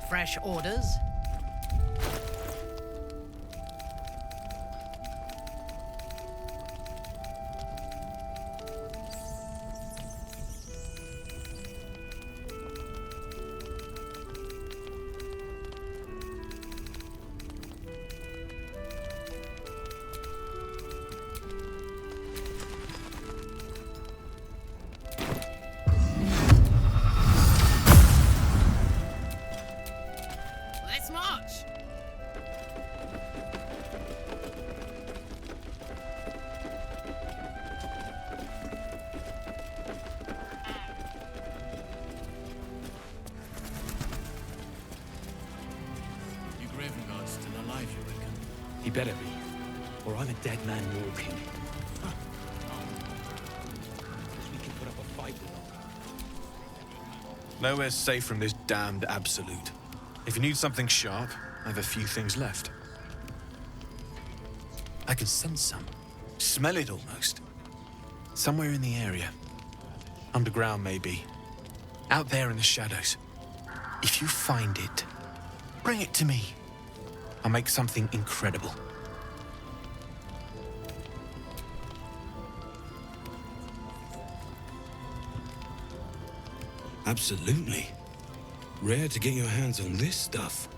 fresh orders? Let's march! Your Gravenguard's still alive, you reckon? He better be, or I'm a dead man walking. Guess we can put up a fight with him. Nowhere's safe from this damned absolute. If you need something sharp, I have a few things left. I can sense some. Smell it almost. Somewhere in the area. Underground, maybe. Out there in the shadows. If you find it, bring it to me. I'll make something incredible. Absolutely. Rare to get your hands on this stuff.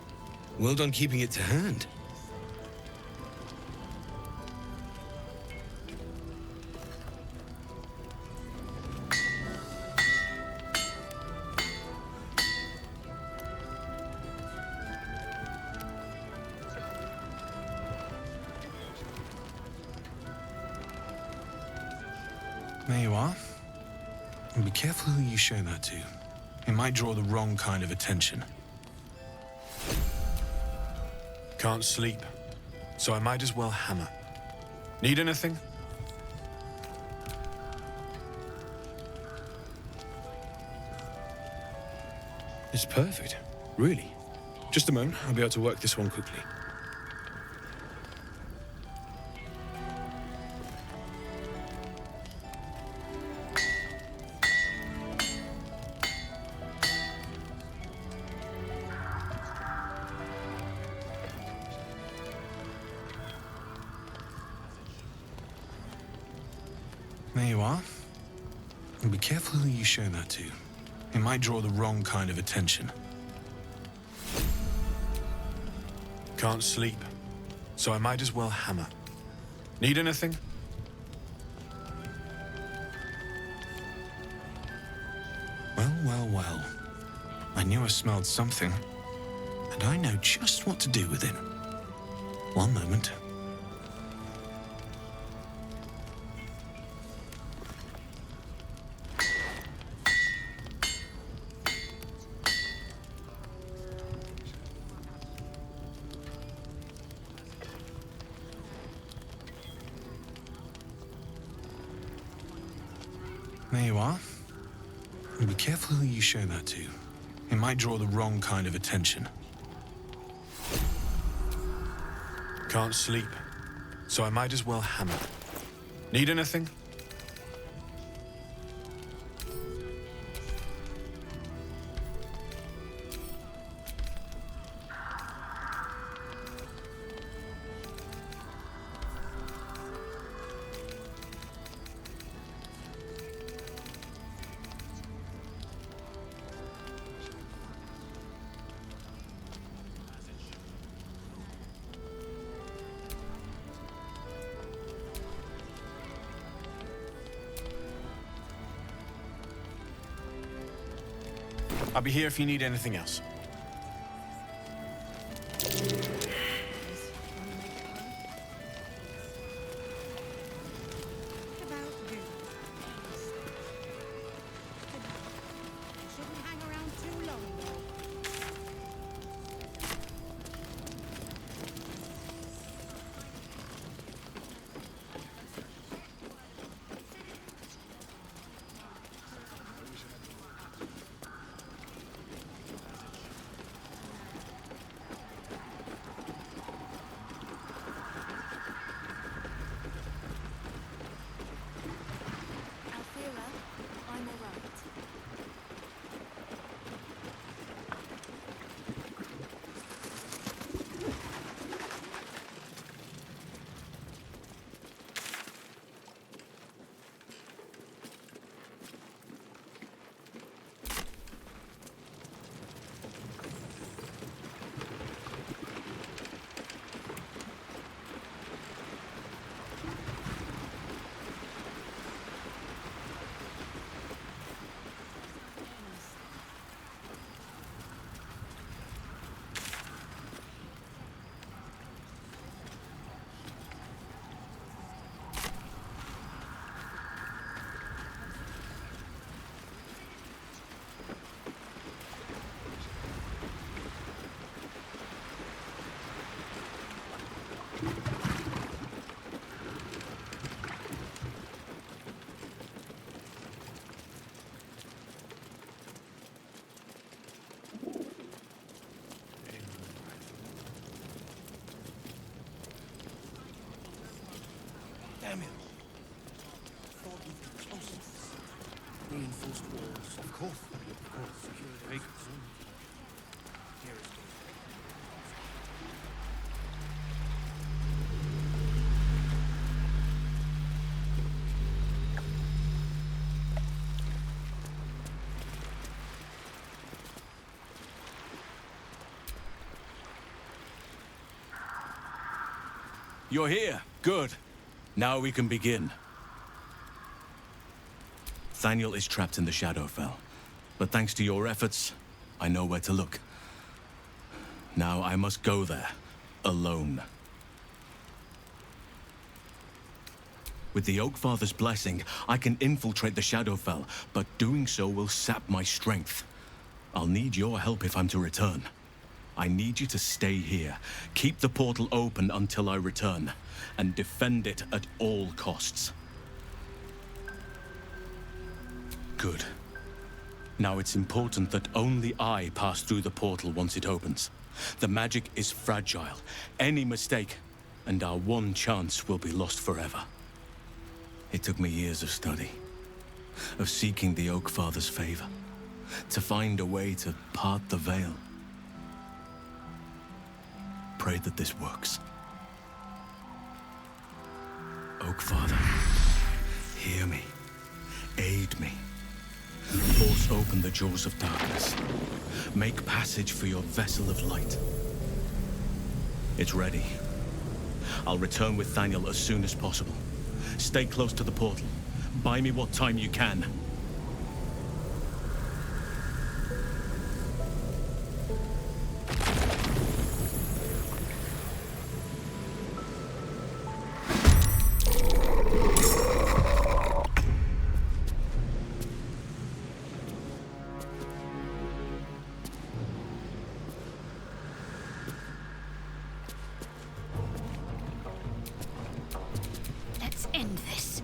Well done keeping it to hand. There you are. And be careful who you show that to. It might draw the wrong kind of attention. Can't sleep, so I might as well hammer. Need anything? It's perfect. Really. Just a moment, I'll be able to work this one quickly. There you are. And be careful who you show that to. It might draw the wrong kind of attention. Can't sleep, so I might as well hammer. Need anything? Well, well, well. I knew I smelled something, and I know just what to do with it. One moment. There you are. And be careful who you show that to. It might draw the wrong kind of attention. Can't sleep, so I might as well hammer. Need anything? I'll be here if you need anything else. Shouldn't hang around too long, though. Samuel. Thought you'd be closer. Reinforced walls. Of course. Security. Here is good. You're here. Good. Now we can begin. Thaniel is trapped in the Shadowfell, but thanks to your efforts, I know where to look. Now I must go there, alone. With the Oakfather's blessing, I can infiltrate the Shadowfell, but doing so will sap my strength. I'll need your help if I'm to return. I need you to stay here, keep the portal open until I return, and defend it at all costs. Good. Now it's important that only I pass through the portal once it opens. The magic is fragile. Any mistake, and our one chance will be lost forever. It took me years of study, of seeking the Oakfather's favor, to find a way to part the veil. Pray that this works. Oakfather, hear me. Aid me. Force open the jaws of darkness. Make passage for your vessel of light. It's ready. I'll return with Thaniel as soon as possible. Stay close to the portal. Buy me what time you can. Let's end this.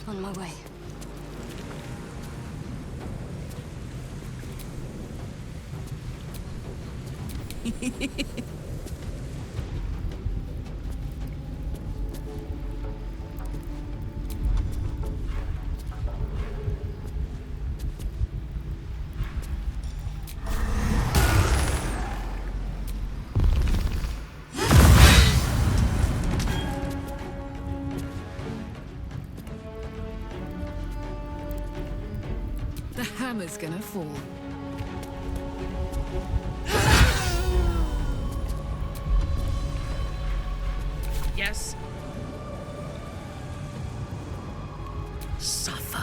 On my way. The hammer's gonna fall. Yes. Suffer.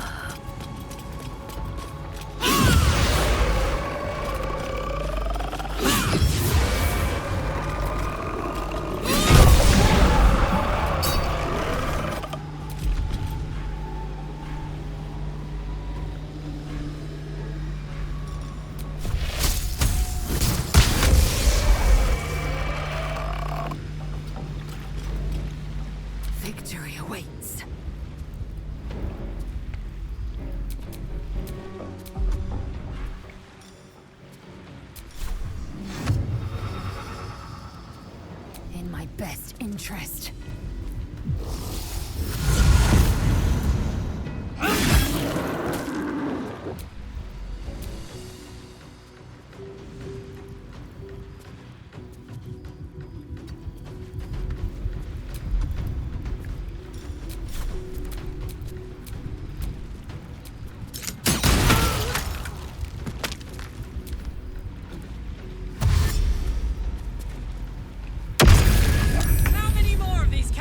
Victory awaits. In my best interest. How many more of these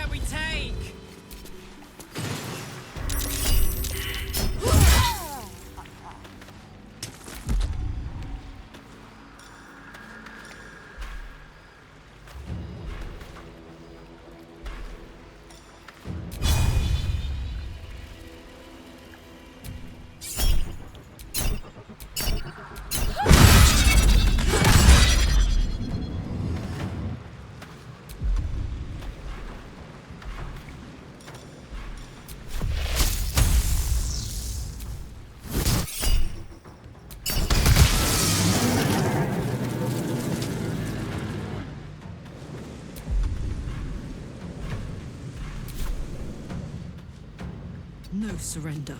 No surrender.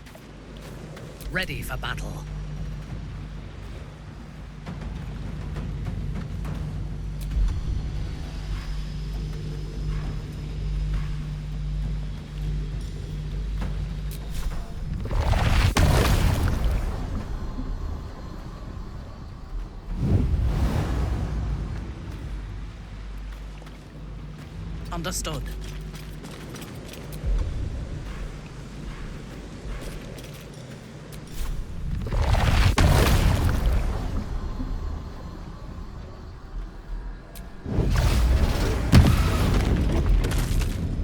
Ready for battle. Understood.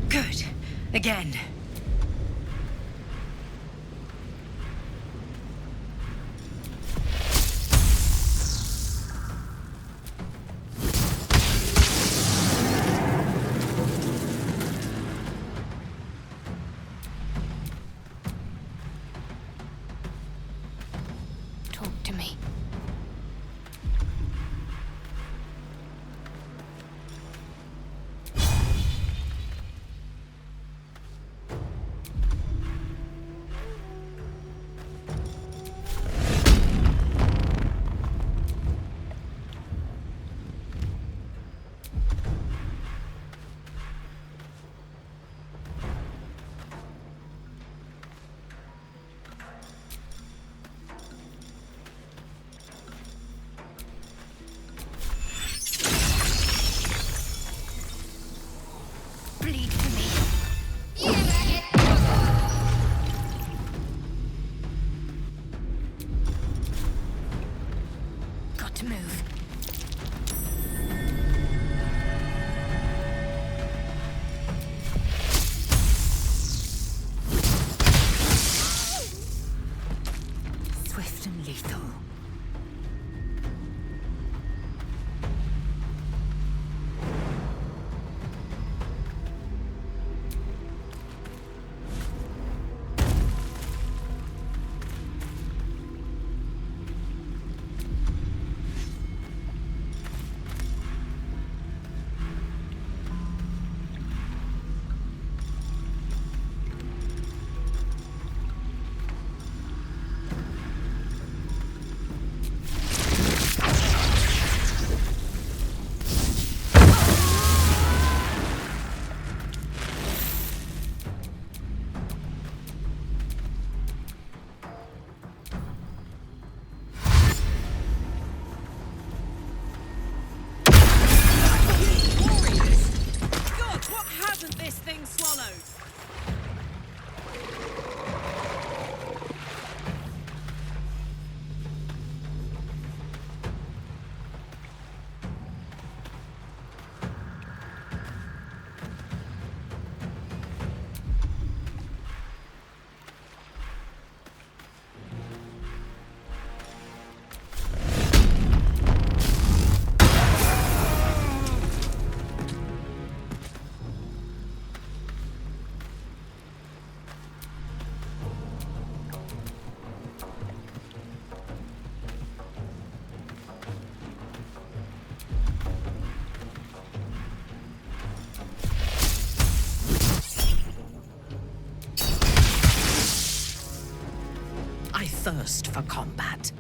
Good. Again. Talk to me. Bleed for me. Got to move. Swift and lethal. God, what hasn't this thing swallowed? I thirst for combat.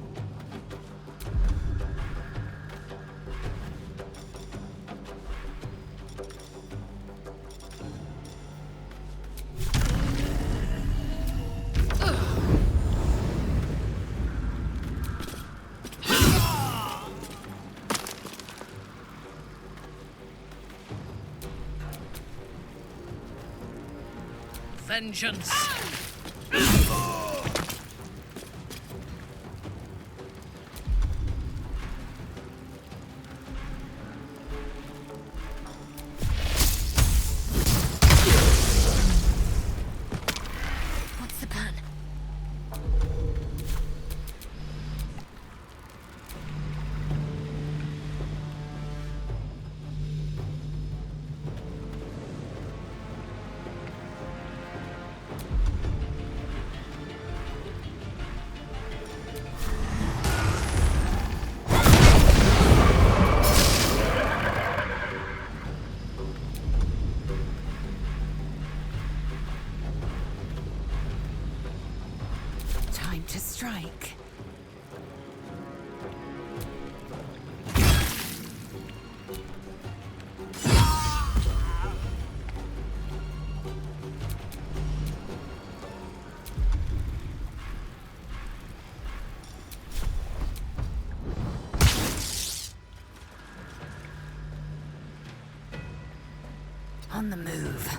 Vengeance! What's the plan? Time to strike. On the move.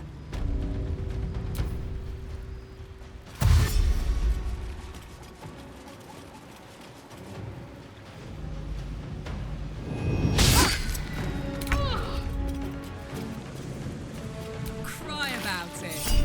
Cry about it.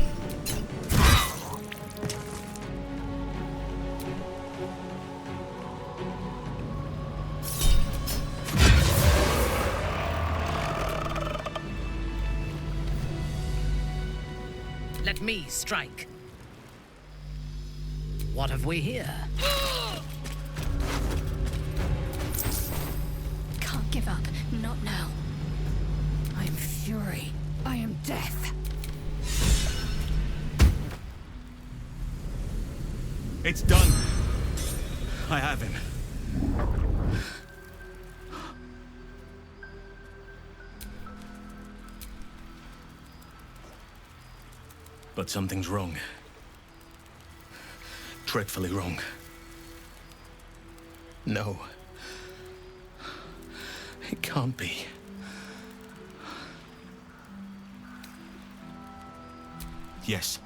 Let me strike. What have we here? Can't give up. Not now. I am fury. I am death. It's done. I have him. But something's wrong. Dreadfully wrong. No. It can't be. Yes.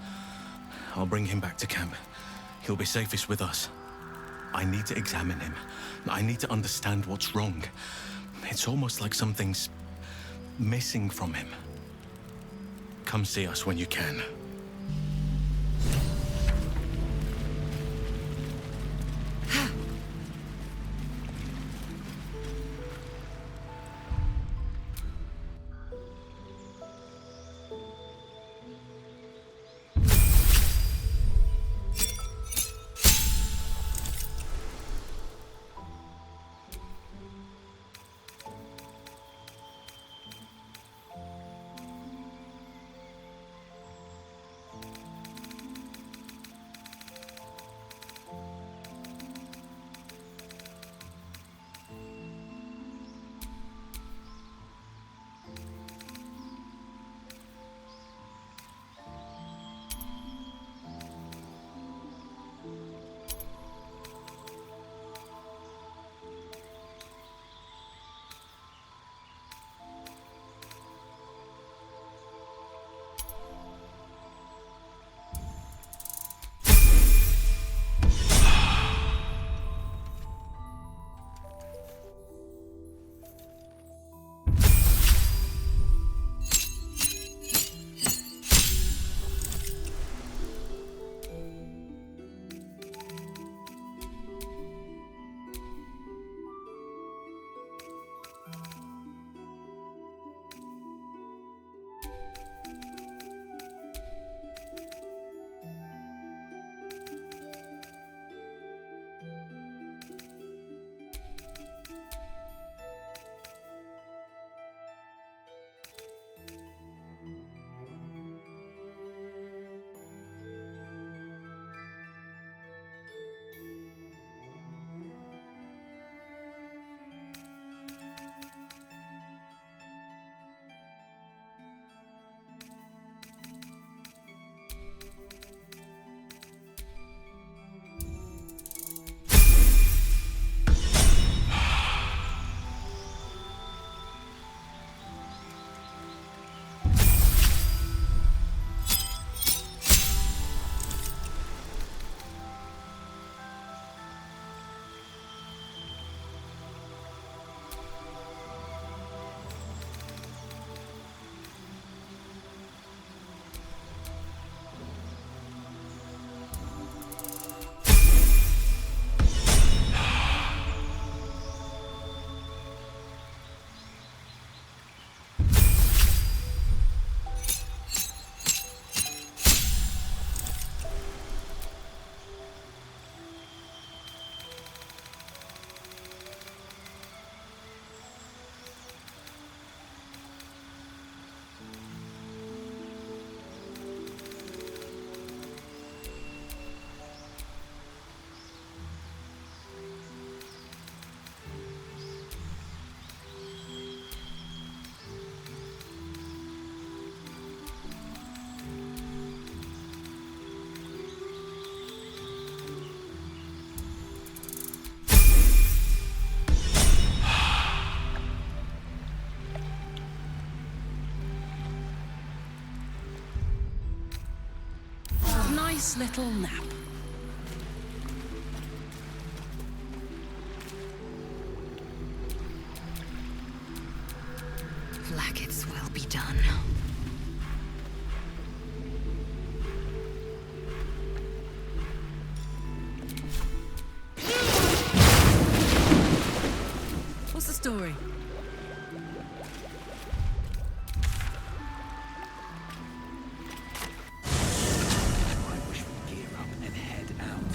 I'll bring him back to camp. He'll be safest with us. I need to examine him. I need to understand what's wrong. It's almost like something's missing from him. Come see us when you can. nice little nap. Blackets will be done. What's the story? I wish we'd gear up and head out.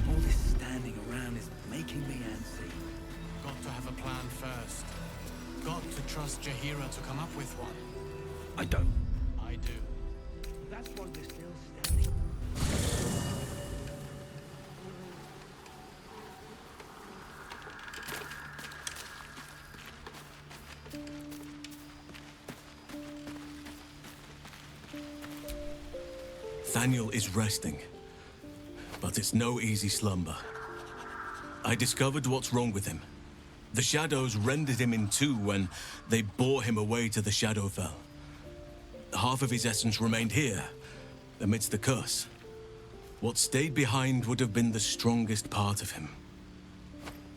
All this standing around is making me antsy. Got to have a plan first. Got to trust Jaheira to come up with one. I don't. I do. That's why we're still standing. Thaniel is resting, but it's no easy slumber. I discovered what's wrong with him. The shadows rendered him in two when they bore him away to the Shadowfell. Half of his essence remained here, amidst the curse. What stayed behind would have been the strongest part of him.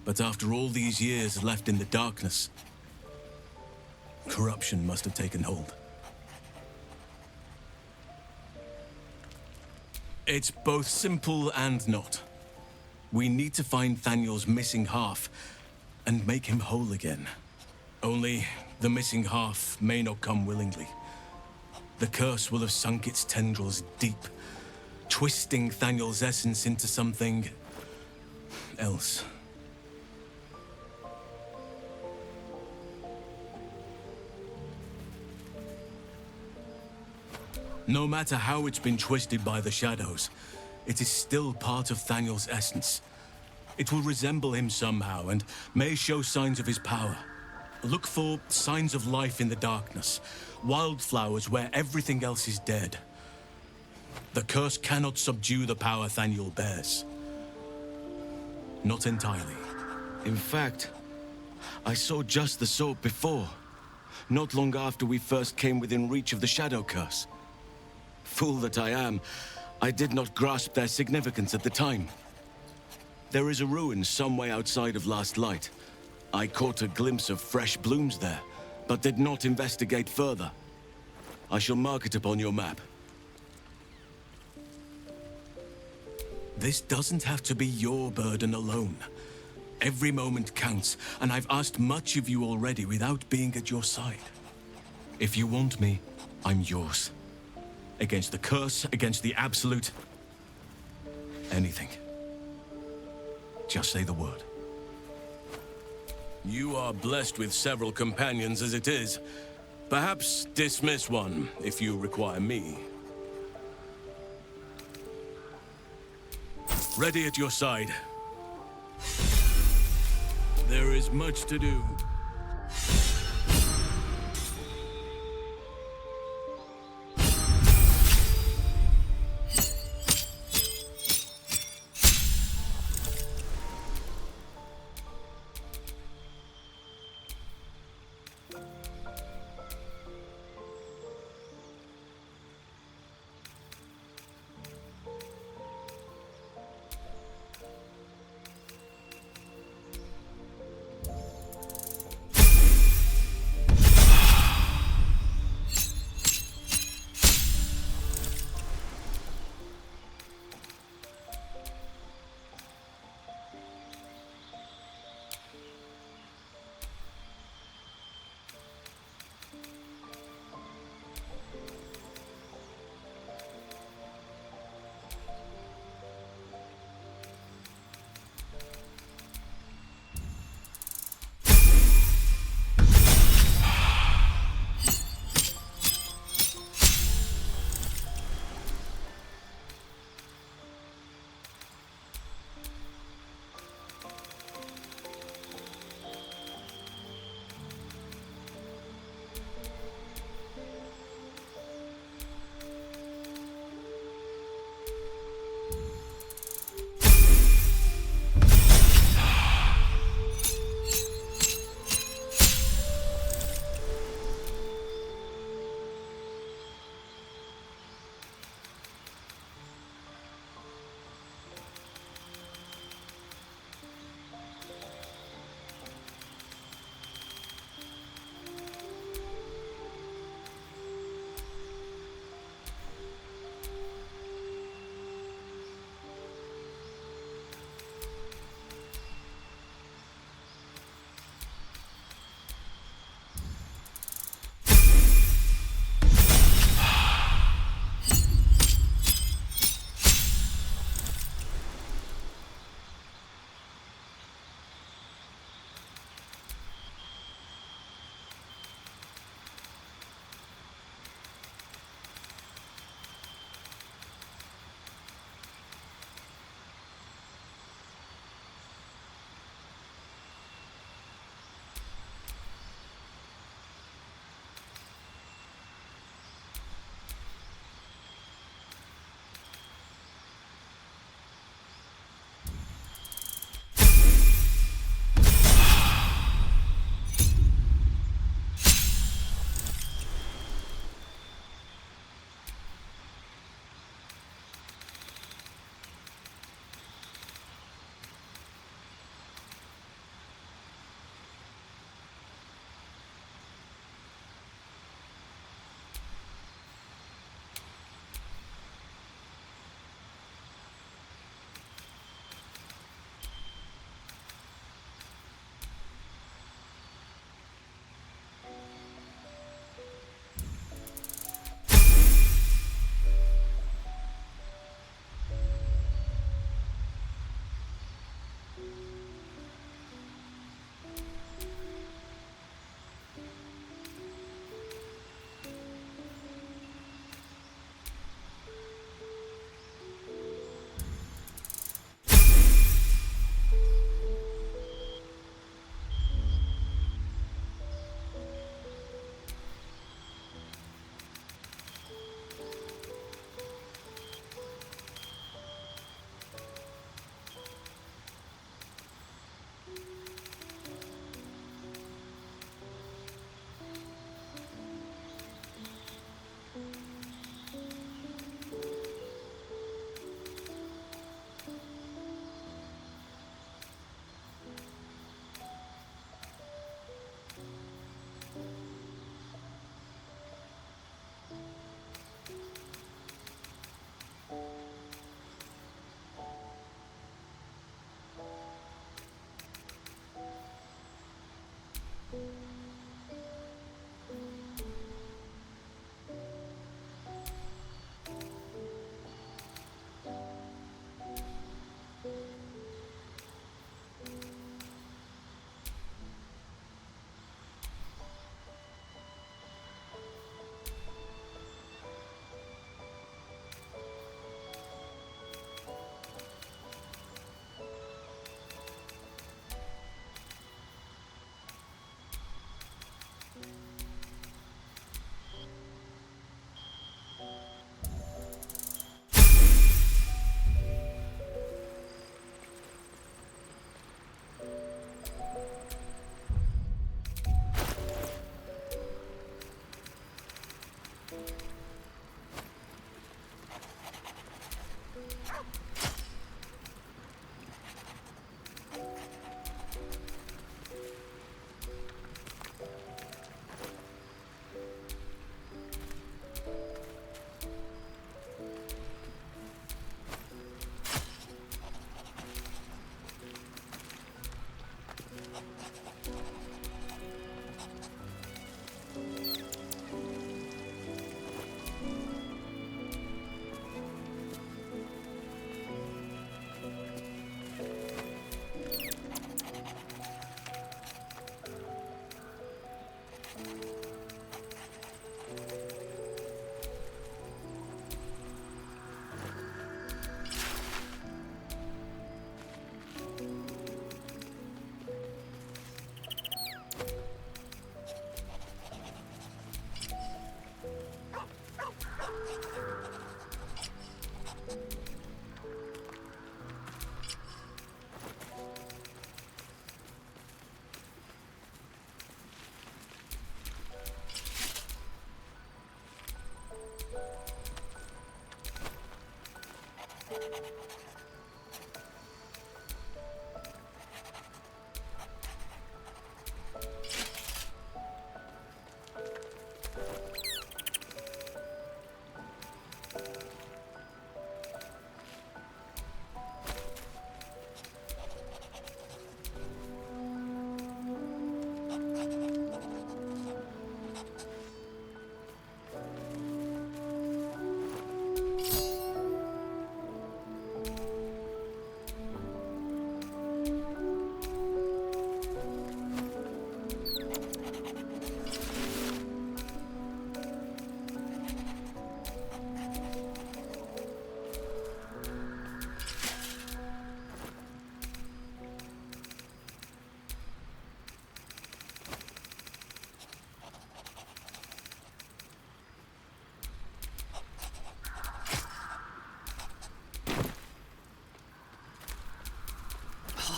But after all these years left in the darkness, corruption must have taken hold. It's both simple and not. We need to find Thaniel's missing half and make him whole again. Only the missing half may not come willingly. The curse will have sunk its tendrils deep, twisting Thaniel's essence into something else. No matter how it's been twisted by the shadows, it is still part of Thaniel's essence. It will resemble him somehow and may show signs of his power. Look for signs of life in the darkness, wildflowers where everything else is dead. The curse cannot subdue the power Thaniel bears. Not entirely. In fact, I saw just the sort before, not long after we first came within reach of the Shadow Curse. Fool that I am, I did not grasp their significance at the time. There is a ruin some way outside of Last Light. I caught a glimpse of fresh blooms there, but did not investigate further. I shall mark it upon your map. This doesn't have to be your burden alone. Every moment counts, and I've asked much of you already without being at your side. If you want me, I'm yours. Against the curse, against the absolute. Anything. Just say the word. You are blessed with several companions as it is. Perhaps dismiss one if you require me. Ready at your side. There is much to do.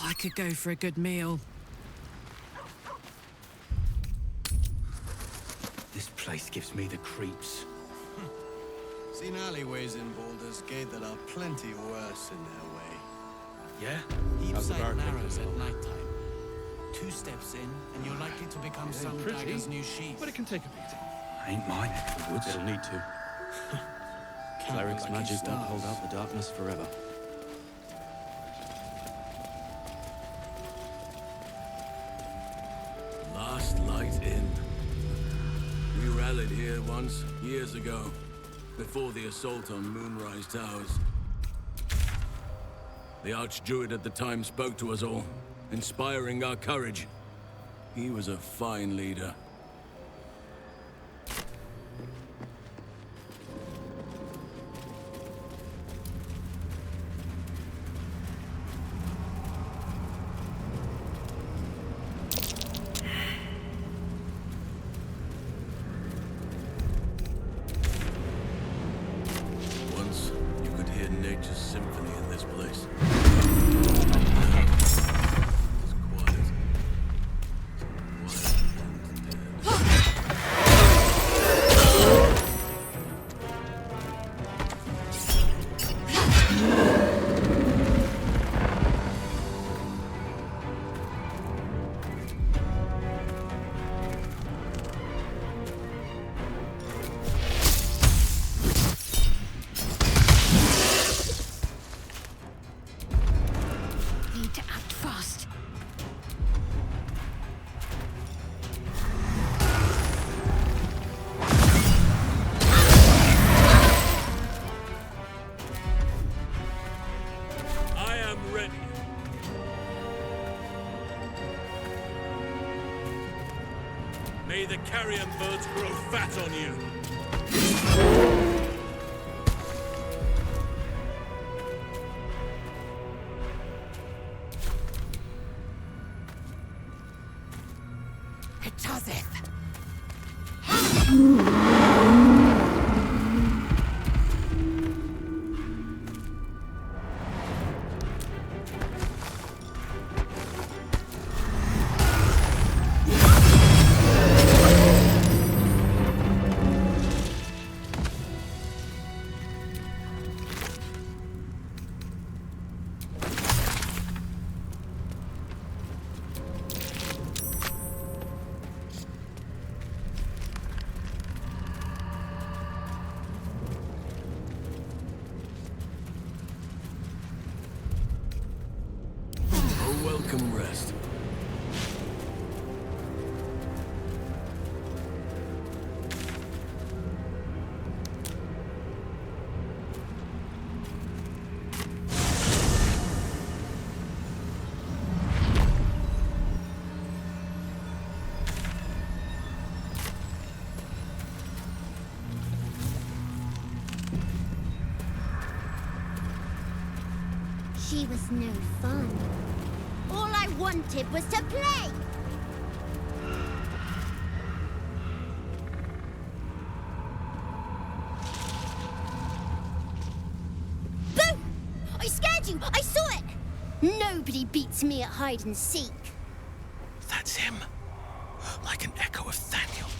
I could go for a good meal. This place gives me the creeps. Seen alleyways in Baldur's Gate that are plenty worse in their way. Yeah? Heaps like narrows at nighttime. 2 steps in, and you're likely to become some dagger's new sheath. But it can take a beating. Ain't my neck of the woods. It'll need to. Cleric's magic won't hold out the darkness forever. Last light in. We rallied here once, years ago, before the assault on Moonrise Towers. The Archdruid at the time spoke to us all, inspiring our courage. He was a fine leader. Once, you could hear nature's symphony in this place. It's quiet. Need to act fast. I am ready. May the carrion birds grow fat on you. It doeseth. A welcome rest. She was no fun. All I wanted was to play. Boo! I scared you! I saw it! Nobody beats me at hide and seek. That's him. Like an echo of Thaniel,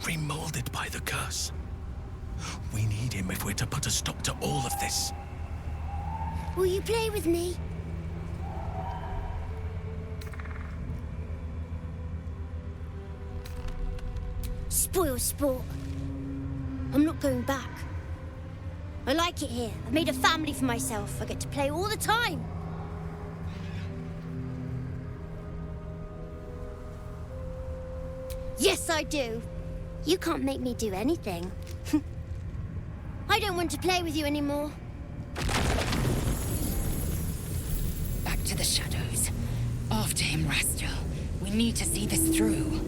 remolded by the curse. We need him if we're to put a stop to all of this. Will you play with me? Spoil sport. I'm not going back. I like it here. I've made a family for myself. I get to play all the time. Yes, I do. You can't make me do anything. I don't want to play with you anymore. Back to the shadows. After him, Rastel. We need to see this through.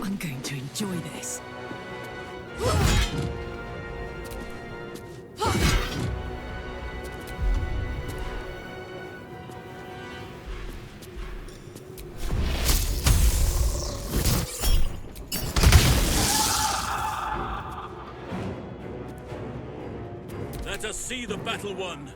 I'm going to enjoy this. Let us see the battle won.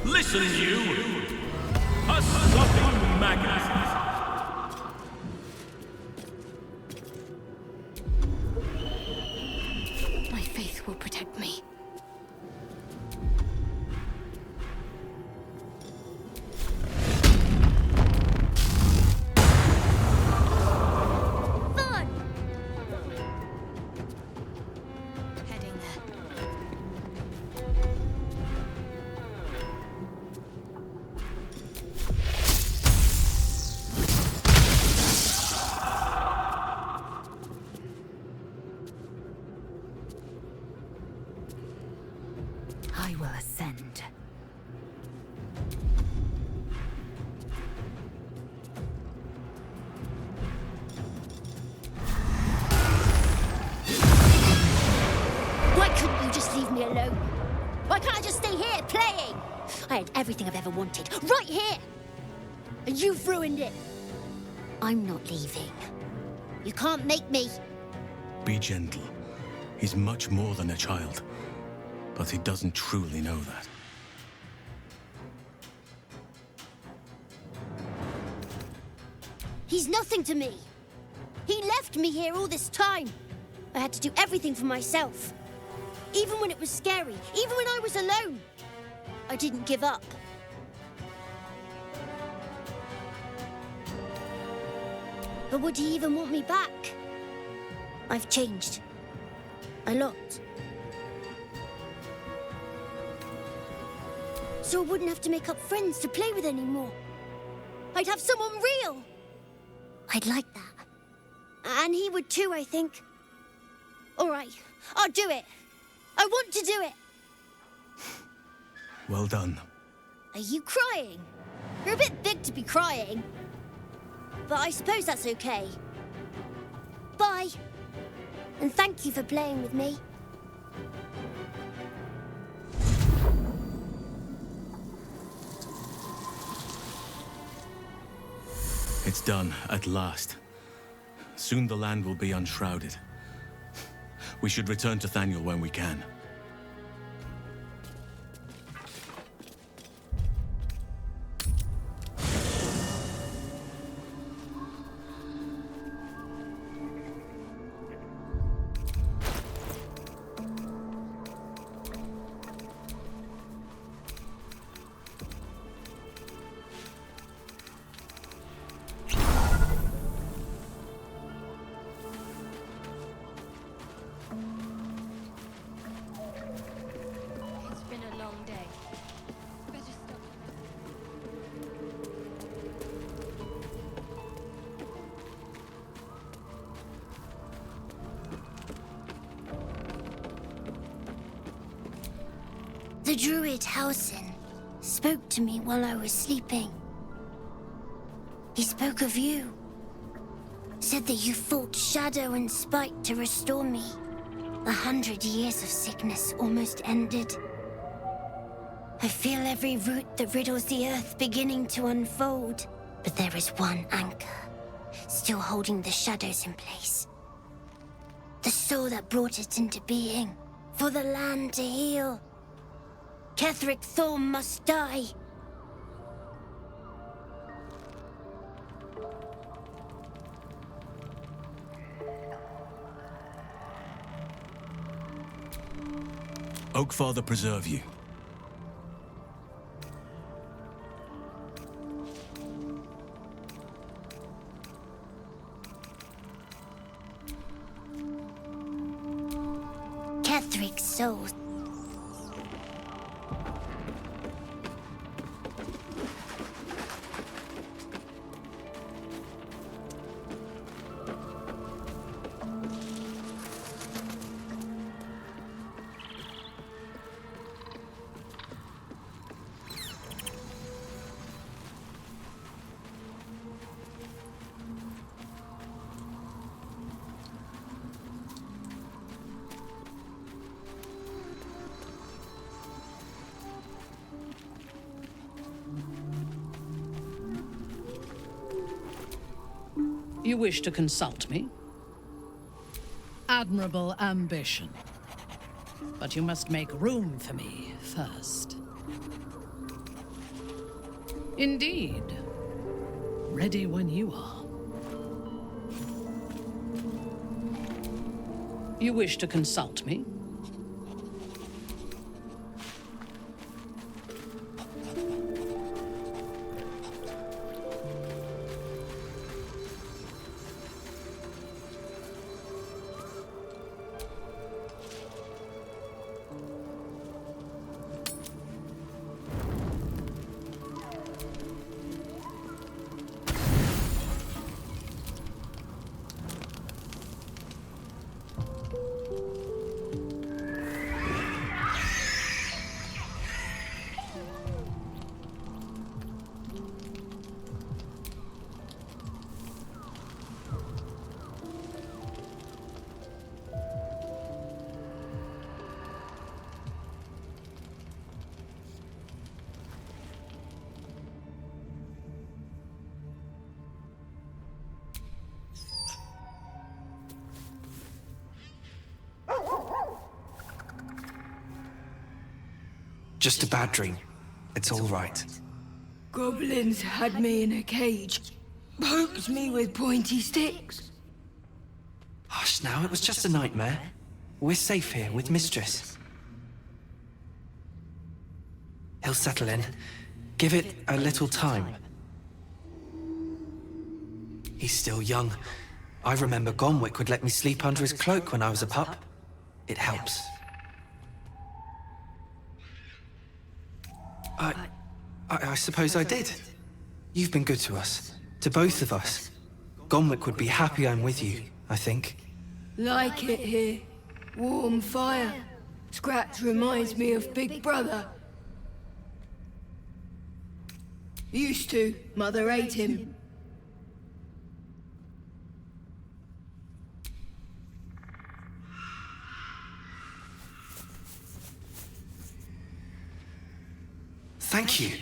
Listen, you! A sucking maggot! My faith will protect me. Fun! Heading there. I will ascend. Why couldn't you just leave me alone? Why can't I just stay here, playing? I had everything I've ever wanted, right here! And you've ruined it. I'm not leaving. You can't make me. Be gentle. He's much more than a child. But he doesn't truly know that. He's nothing to me. He left me here all this time. I had to do everything for myself. Even when it was scary, even when I was alone. I didn't give up. But would he even want me back? I've changed. A lot. So I wouldn't have to make up friends to play with anymore. I'd have someone real. I'd like that. And he would too, I think. All right, I'll do it. I want to do it. Well done. Are you crying? You're a bit big to be crying. But I suppose that's okay. Bye. And thank you for playing with me. It's done, at last. Soon the land will be unshrouded. We should return to Thaniel when we can. It's been a long day. Better stop. The druid Halsin spoke to me while I was sleeping. He spoke of you. Said that you fought shadow and spite to restore me. 100 years of sickness almost ended. I feel every root that riddles the earth beginning to unfold. But there is one anchor, still holding the shadows in place. The soul that brought it into being, for the land to heal. Ketheric Thorm must die. Oakfather preserve you. Ketheric's soul. You wish to consult me? Admirable ambition. But you must make room for me first. Indeed. Ready when you are. You wish to consult me? Just a bad dream. It's all right. Goblins had me in a cage. Poked me with pointy sticks. Hush now, it was just a nightmare. We're safe here with Mistress. He'll settle in. Give it a little time. He's still young. I remember Gonwick would let me sleep under his cloak when I was a pup. It helps. I suppose I did. You've been good to us. To both of us. Gonwick would be happy I'm with you, I think. Like it here. Warm fire. Scratch reminds me of Big Brother. Used to. Mother ate him. Thank you.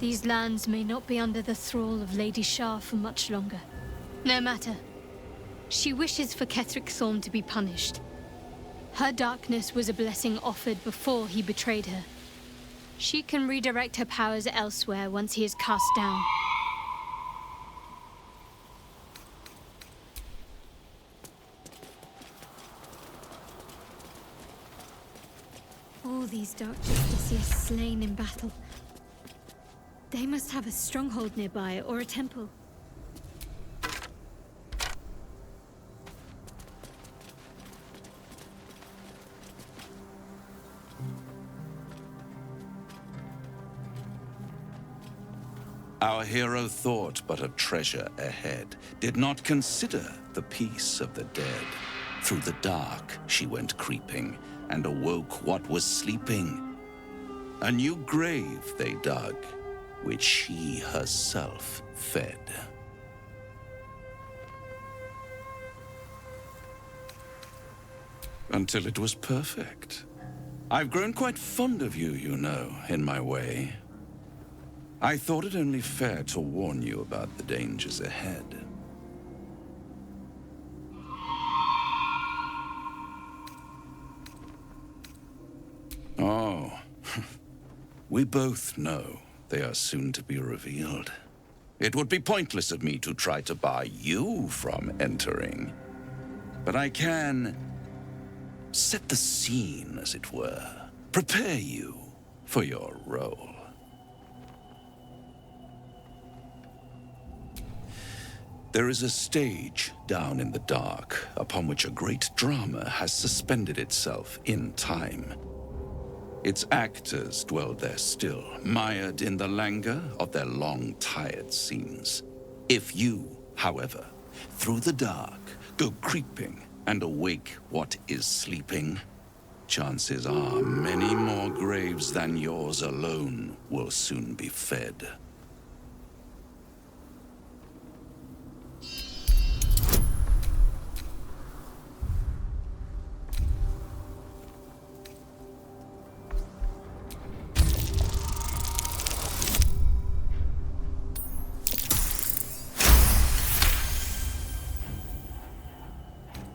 These lands may not be under the thrall of Lady Shah for much longer. No matter. She wishes for Ketheric Thorn to be punished. Her darkness was a blessing offered before he betrayed her. She can redirect her powers elsewhere once he is cast down. All these Dark Justiciars slain in battle. They must have a stronghold nearby, or a temple. Our hero thought but of treasure ahead, did not consider the peace of the dead. Through the dark she went creeping, and awoke what was sleeping. A new grave they dug, which she herself fed. Until it was perfect. I've grown quite fond of you, you know, in my way. I thought it only fair to warn you about the dangers ahead. Oh, we both know they are soon to be revealed. It would be pointless of me to try to bar you from entering. But I can set the scene, as it were. Prepare you for your role. There is a stage down in the dark upon which a great drama has suspended itself in time. Its actors dwell there still, mired in the languor of their long, tired scenes. If you, however, through the dark, go creeping and awake what is sleeping, chances are many more graves than yours alone will soon be fed.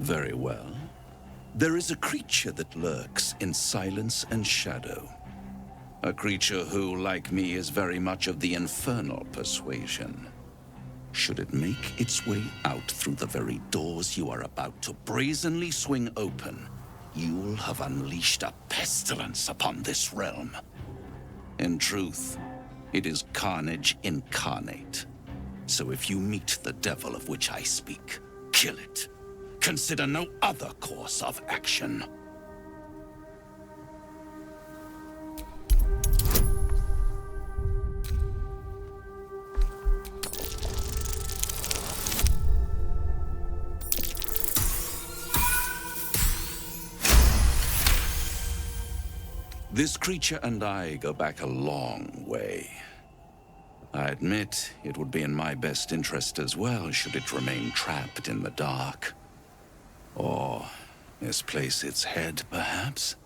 Very well. There is a creature that lurks in silence and shadow. A creature who, like me, is very much of the infernal persuasion. Should it make its way out through the very doors you are about to brazenly swing open, you'll have unleashed a pestilence upon this realm. In truth, it is carnage incarnate. So if you meet the devil of which I speak, kill it. Consider no other course of action. This creature and I go back a long way. I admit it would be in my best interest as well should it remain trapped in the dark. Or misplace its head, perhaps?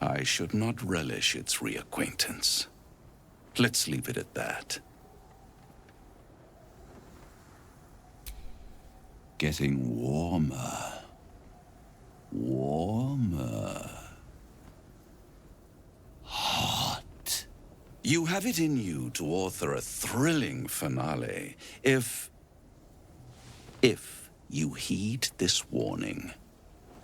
I should not relish its reacquaintance. Let's leave it at that. Getting warmer. Warmer. Hot. You have it in you to author a thrilling finale, if you heed this warning.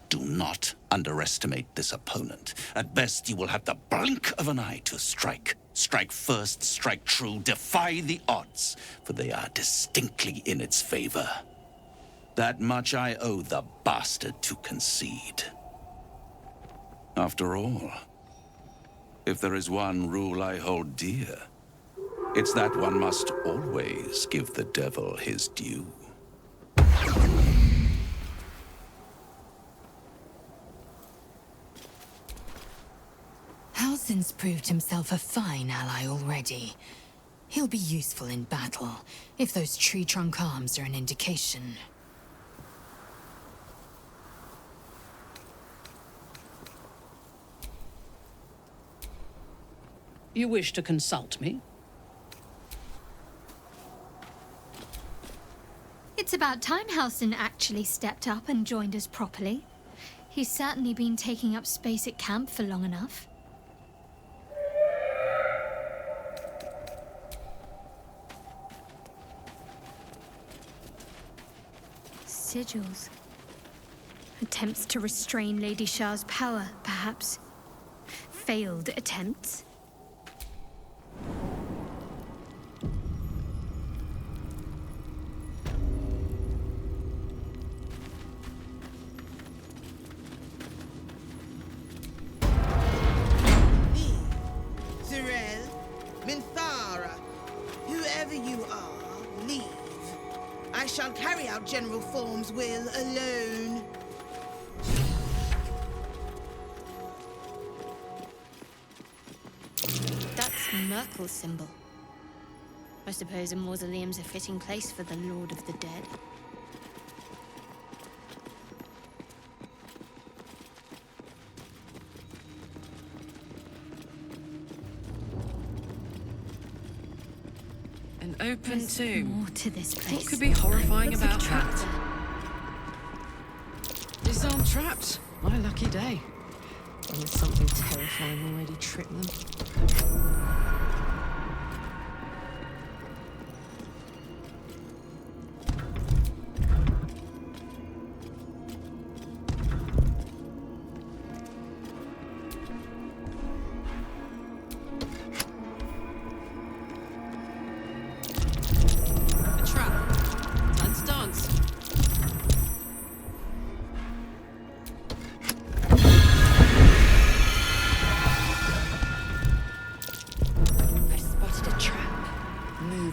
Do not underestimate this opponent. At best, you will have the blink of an eye to strike. Strike first, strike true, defy the odds, for they are distinctly in its favor. That much I owe the bastard to concede. After all, if there is one rule I hold dear, it's that one must always give the devil his due. Halsin's proved himself a fine ally already. He'll be useful in battle, if those tree trunk arms are an indication. You wish to consult me? It's about time Halston actually stepped up and joined us properly. He's certainly been taking up space at camp for long enough. Sigils. Attempts to restrain Lady Shah's power, perhaps. Failed attempts. Shall carry out General Form's will alone. That's Merkel's symbol. I suppose a mausoleum's a fitting place for the Lord of the Dead. An open There's tomb. more to this place. What could be horrifying Looks about like trapped. that? Disarmed traps. My lucky day. Or something terrifying already tripped them.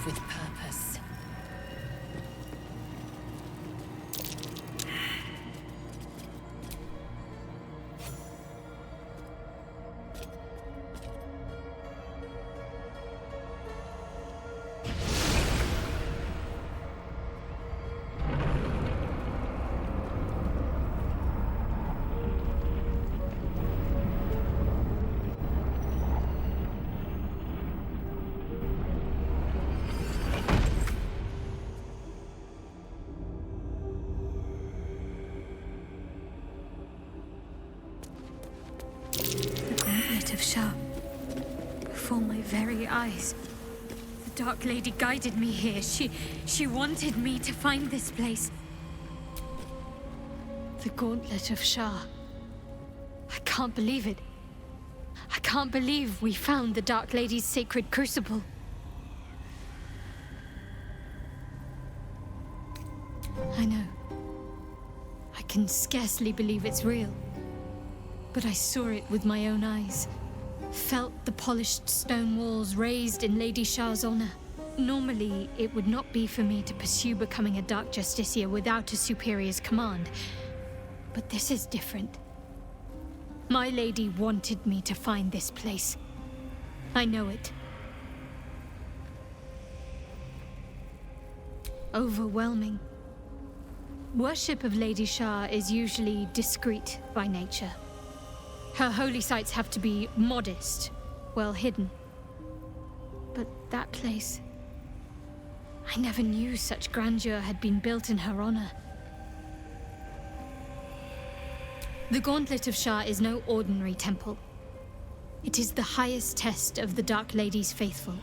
With purpose. Of Shah. Before my very eyes. The Dark Lady guided me here. She wanted me to find this place. The Gauntlet of Shah. I can't believe it. I can't believe we found the Dark Lady's sacred crucible. I know. I can scarcely believe it's real. But I saw it with my own eyes. Felt the polished stone walls raised in Lady Shah's honor. Normally, it would not be for me to pursue becoming a Dark Justiciar without a superior's command. But this is different. My lady wanted me to find this place. I know it. Overwhelming. Worship of Lady Shah is usually discreet by nature. Her holy sites have to be modest, well hidden. But that place... I never knew such grandeur had been built in her honor. The Gauntlet of Shah is no ordinary temple. It is the highest test of the Dark Lady's faithful,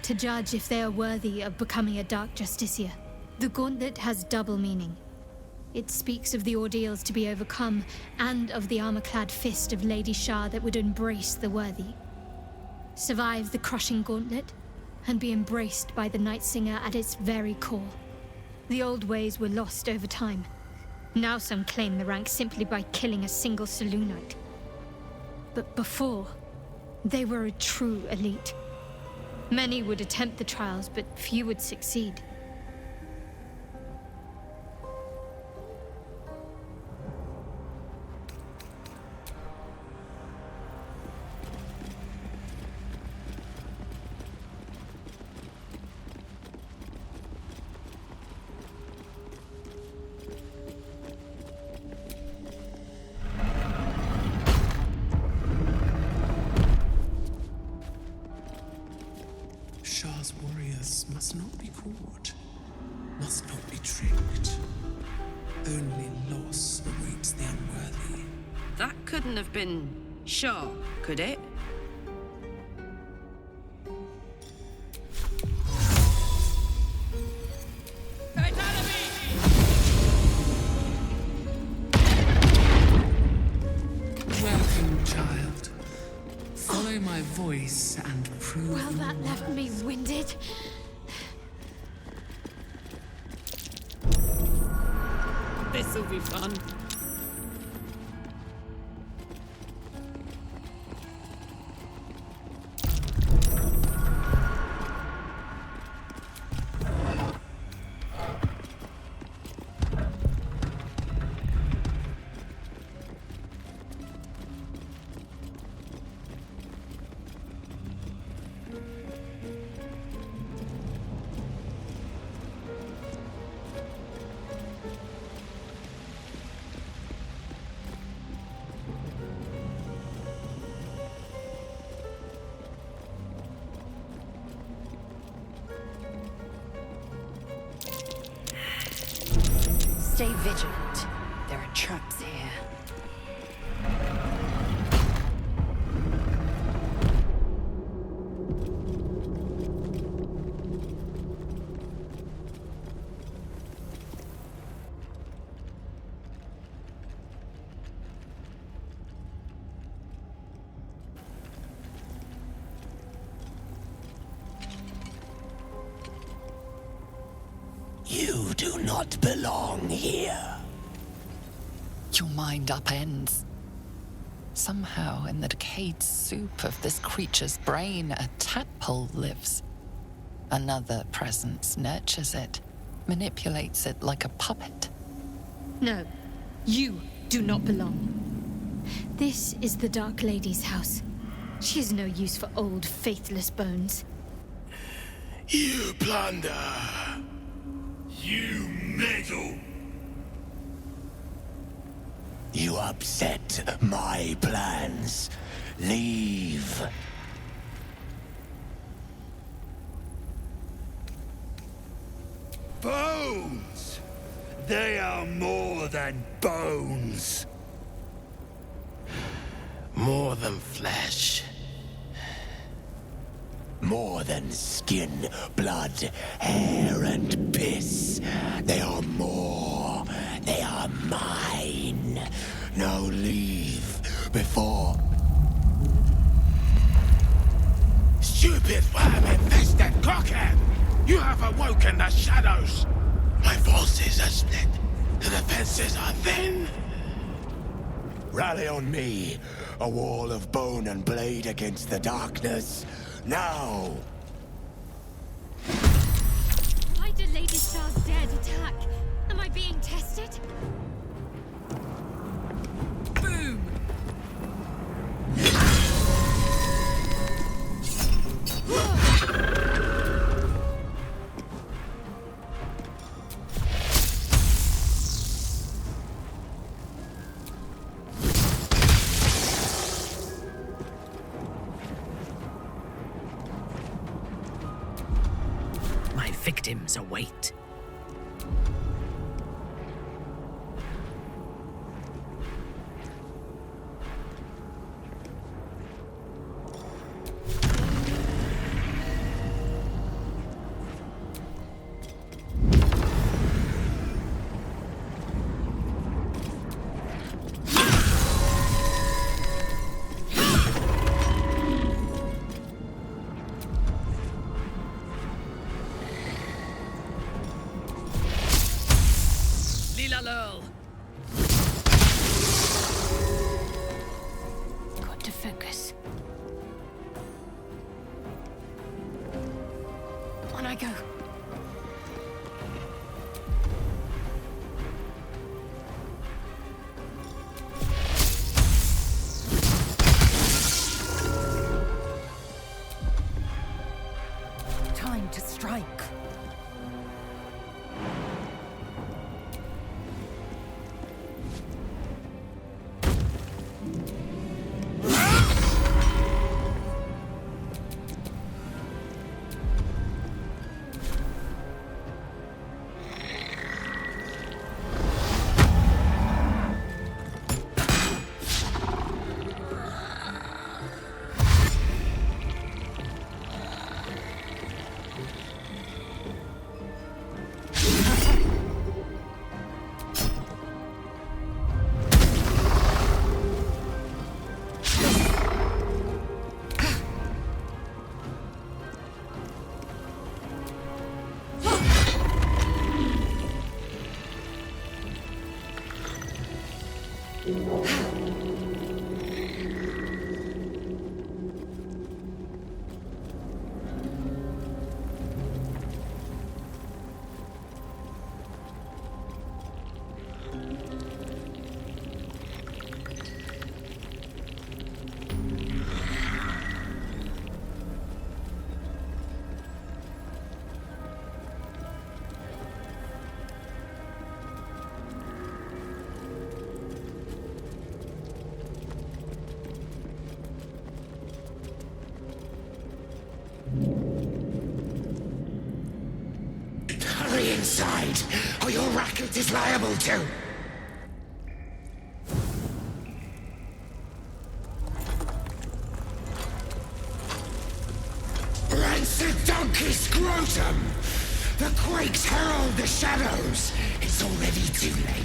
to judge if they are worthy of becoming a Dark Justiciar. The Gauntlet has double meaning. It speaks of the ordeals to be overcome, and of the armor-clad fist of Lady Shah that would embrace the worthy. Survive the crushing gauntlet, and be embraced by the Night Singer at its very core. The old ways were lost over time. Now some claim the rank simply by killing a single Selûnite. But before, they were a true elite. Many would attempt the trials, but few would succeed. Shah's warriors must not be caught. They are the ones who must not be tricked. Only loss awaits the unworthy. That couldn't have been Shah, could it? Welcome, child. Follow my voice and prove. Well, that left me winded. This'll be fun. Stay vigilant. There are traps here. You do not belong here. Your mind upends. Somehow, in the decayed soup of this creature's brain, a tadpole lives. Another presence nurtures it, manipulates it like a puppet. No, you do not belong. This is the Dark Lady's house. She is no use for old, faithless bones. You plunder. You meddle. You upset my plans. Leave. Bones! They are more than bones. More than flesh. More than skin, blood, hair, and piss. They are more. They are mine. Now leave before... Stupid worm-infested cockhead! You have awoken the shadows! My forces are split. The defenses are thin. Rally on me. A wall of bone and blade against the darkness. Now! Why did Lady Star's dead attack? Am I being tested? Boom! My victims await. Got to focus. On I go. Time to strike. Hurry inside, or your racket is liable to. Rancid donkey scrotum! The quakes herald the shadows. It's already too late.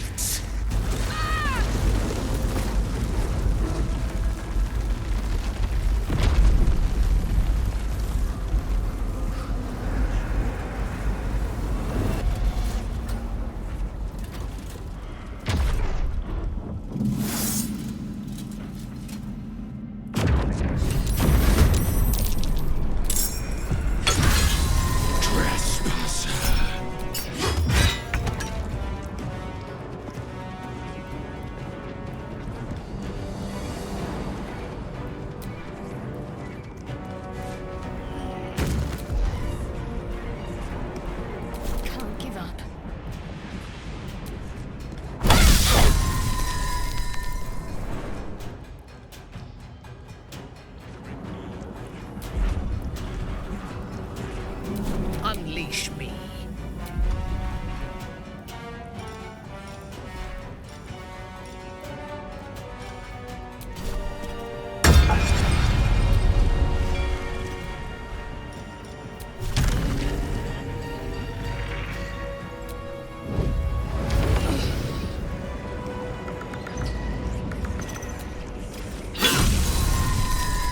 Unleash me.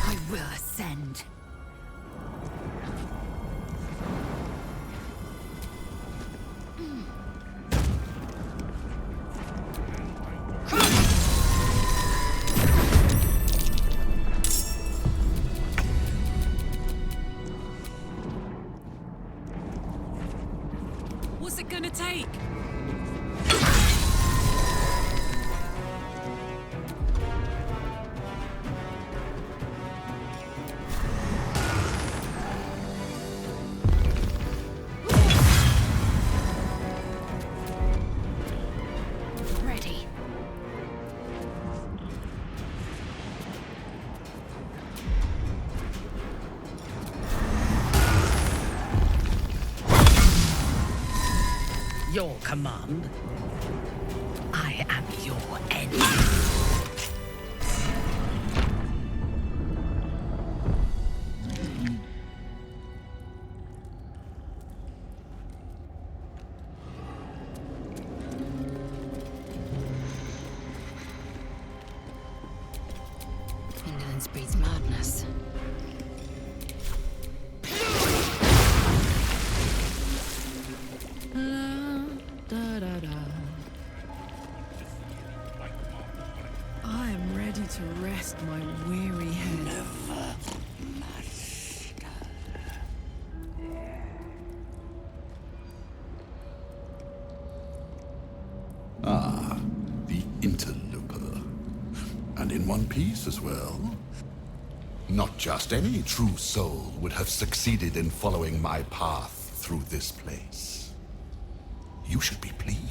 I will ascend. What's it gonna take? Ready. Your command. I am your end. Indolence breeds madness. I am ready to rest my weary head. Ah, the interloper. And in one piece as well. Not just any true soul would have succeeded in following my path through this place. You should be pleased.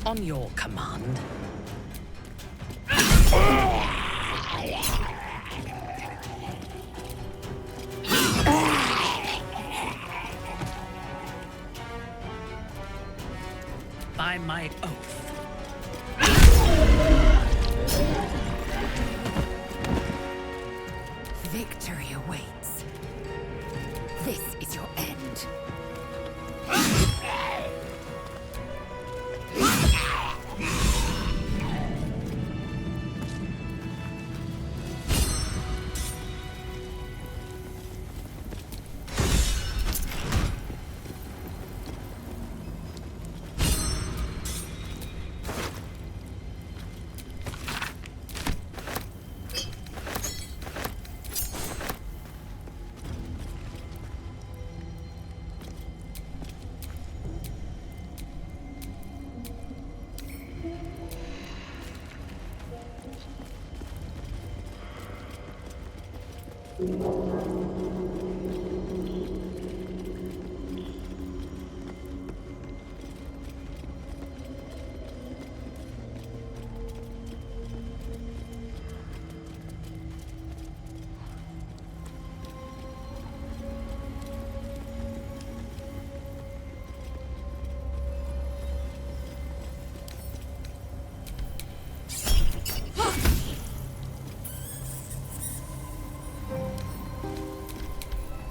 On your command. by my oath. Victory awaits. This is your end.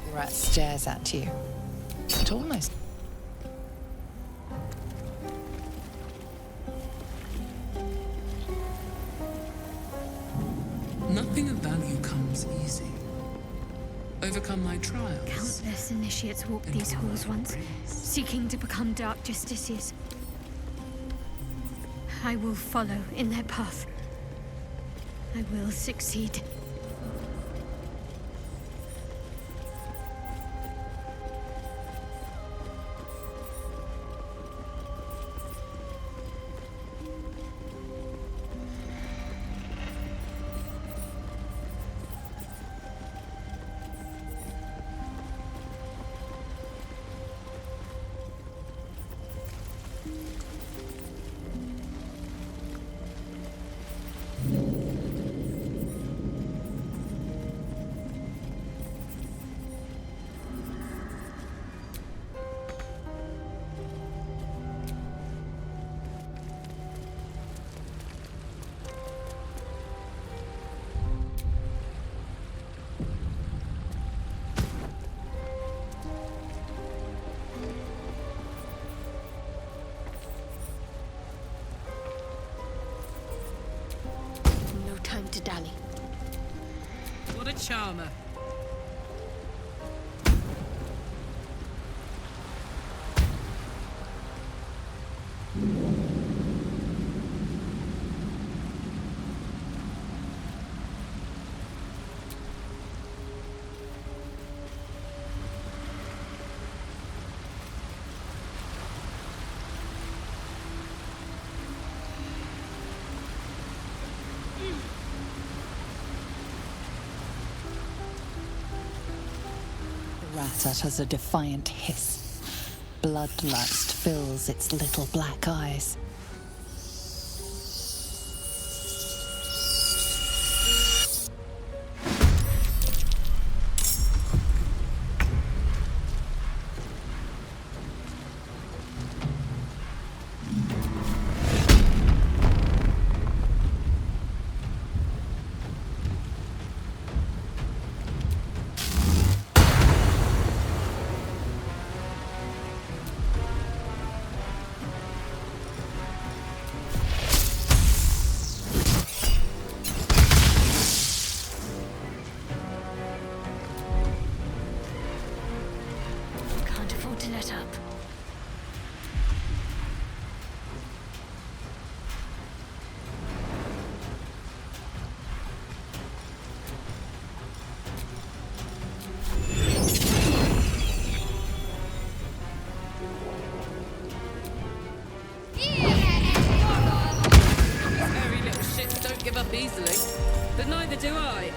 The rat stares at you. It almost... Nothing of value comes easy. Overcome my trials. Countless initiates walked these halls once, seeking to become dark justiciars. I will follow in their path. I will succeed. To dally. What a charmer. Rat utters a defiant hiss. Bloodlust fills its little black eyes. Easily, but neither do I.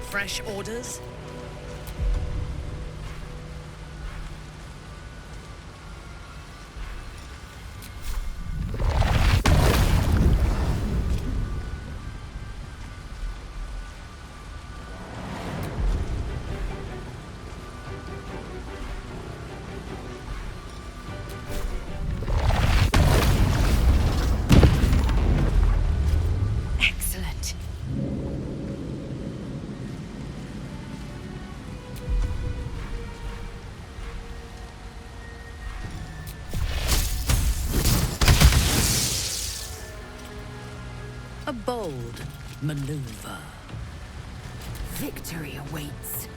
Fresh orders? bold maneuver. Victory awaits.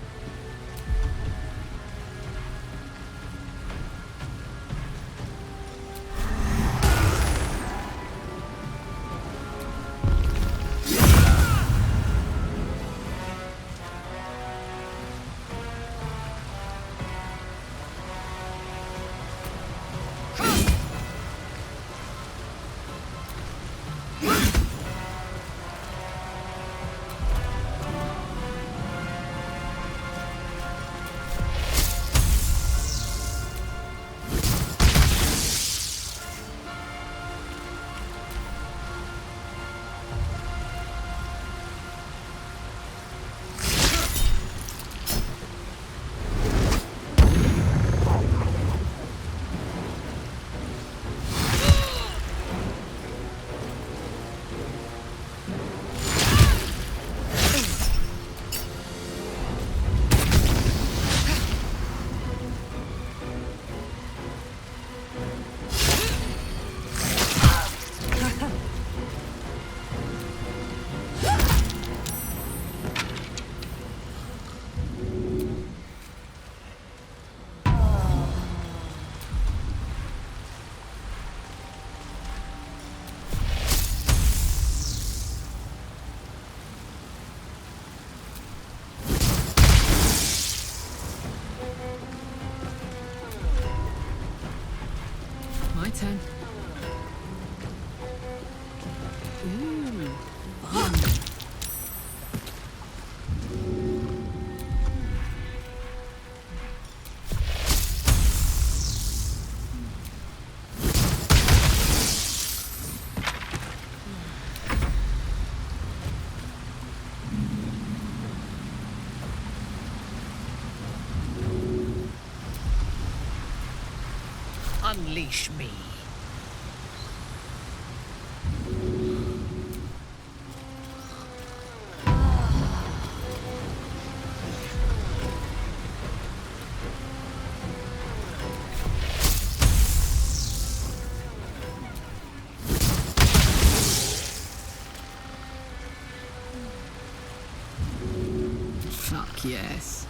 My turn. Ooh, fun. Unleash me. Fuck yes.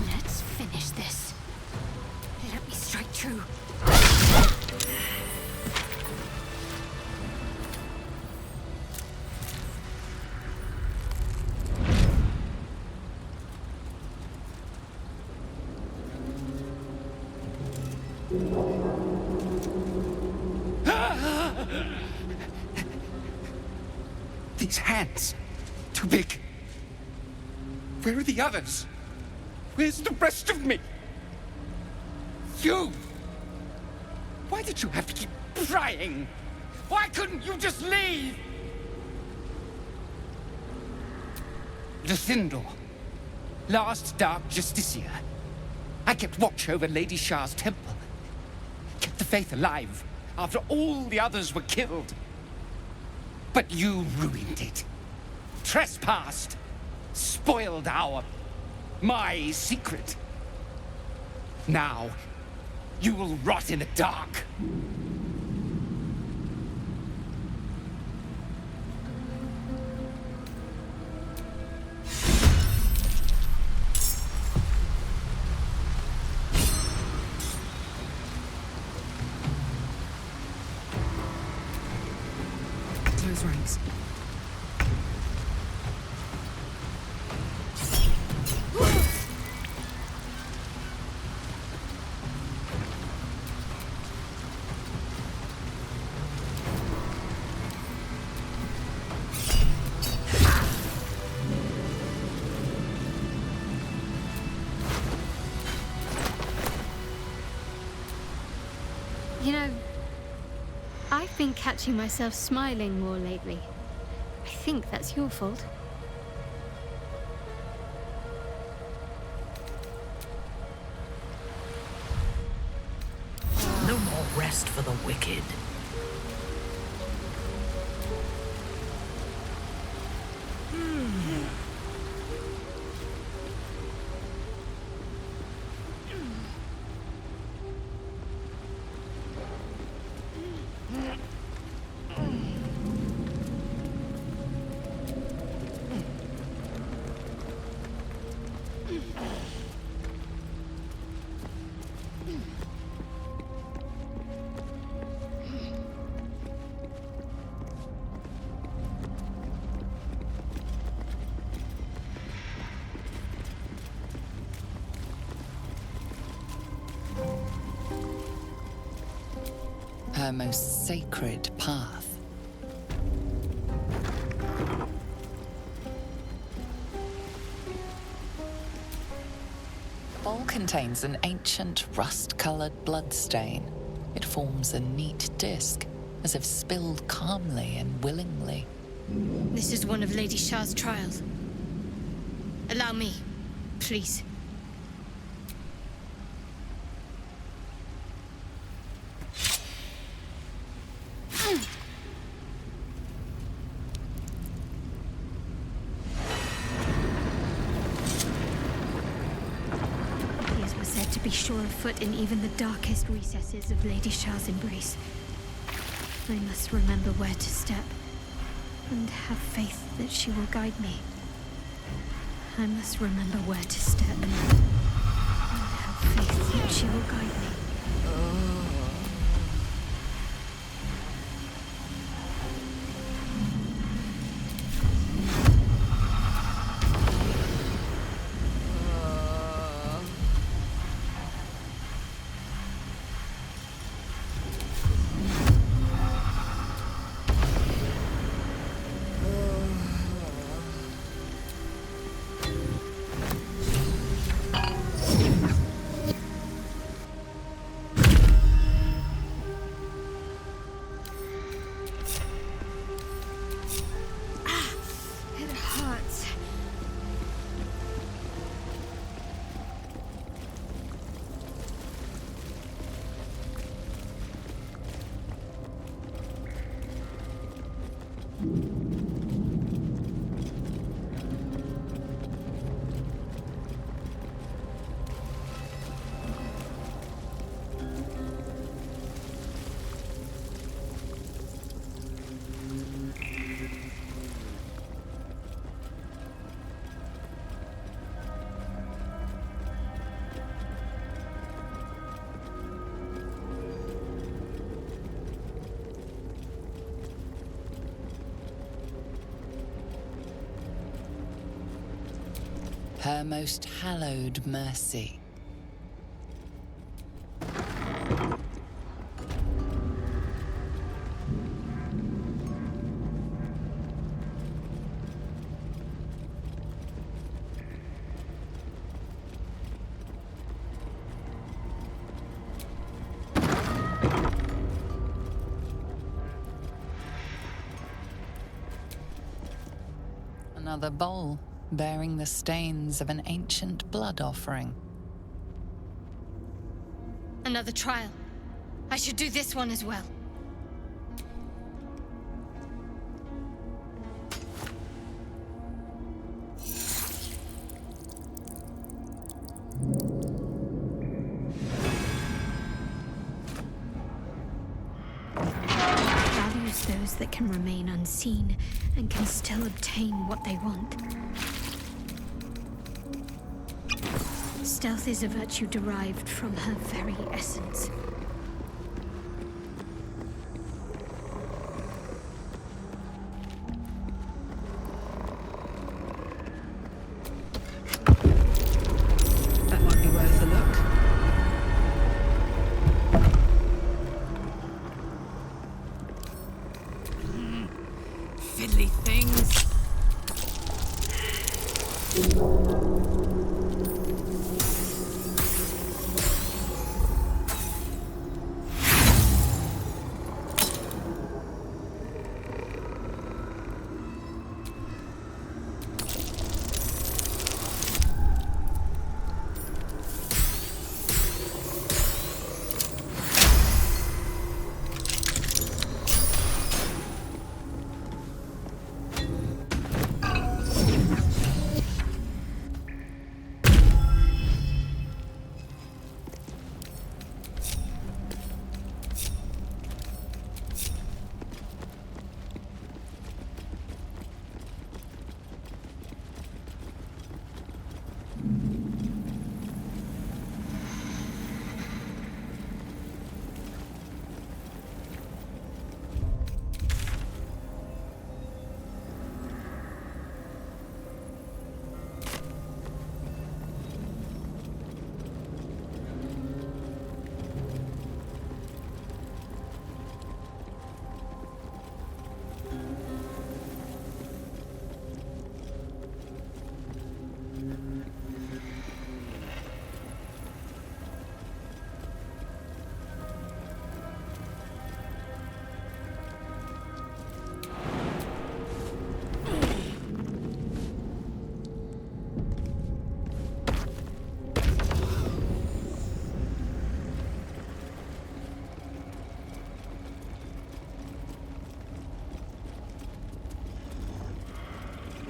Let's finish this. Let me strike true. These hands. Too big. Where are the others? Where's the rest of me? You! Why did you have to keep prying? Why couldn't you just leave? Luthindor, last Dark Justiciar. I kept watch over Lady Shah's temple. Kept the faith alive after all the others were killed. But you ruined it. Trespassed. Spoiled my secret. Now, you will rot in the dark. Close ranks. You know, I've been catching myself smiling more lately. I think that's your fault. No more rest for the wicked. Her most sacred path. The bowl contains an ancient rust-colored bloodstain. It forms a neat disc, as if spilled calmly and willingly. This is one of Lady Shah's trials. Allow me, please. These were said to be sure of foot in even the darkest recesses of Lady Shah's embrace. I must remember where to step, and have faith that she will guide me. I must remember where to step, and have faith that she will guide me. Her most hallowed mercy. Another bowl, bearing the stains of an ancient blood offering. Another trial. I should do this one as well. Values those that can remain unseen and can still obtain what they want. Stealth is a virtue derived from her very essence. That might be worth a look. Fiddly things.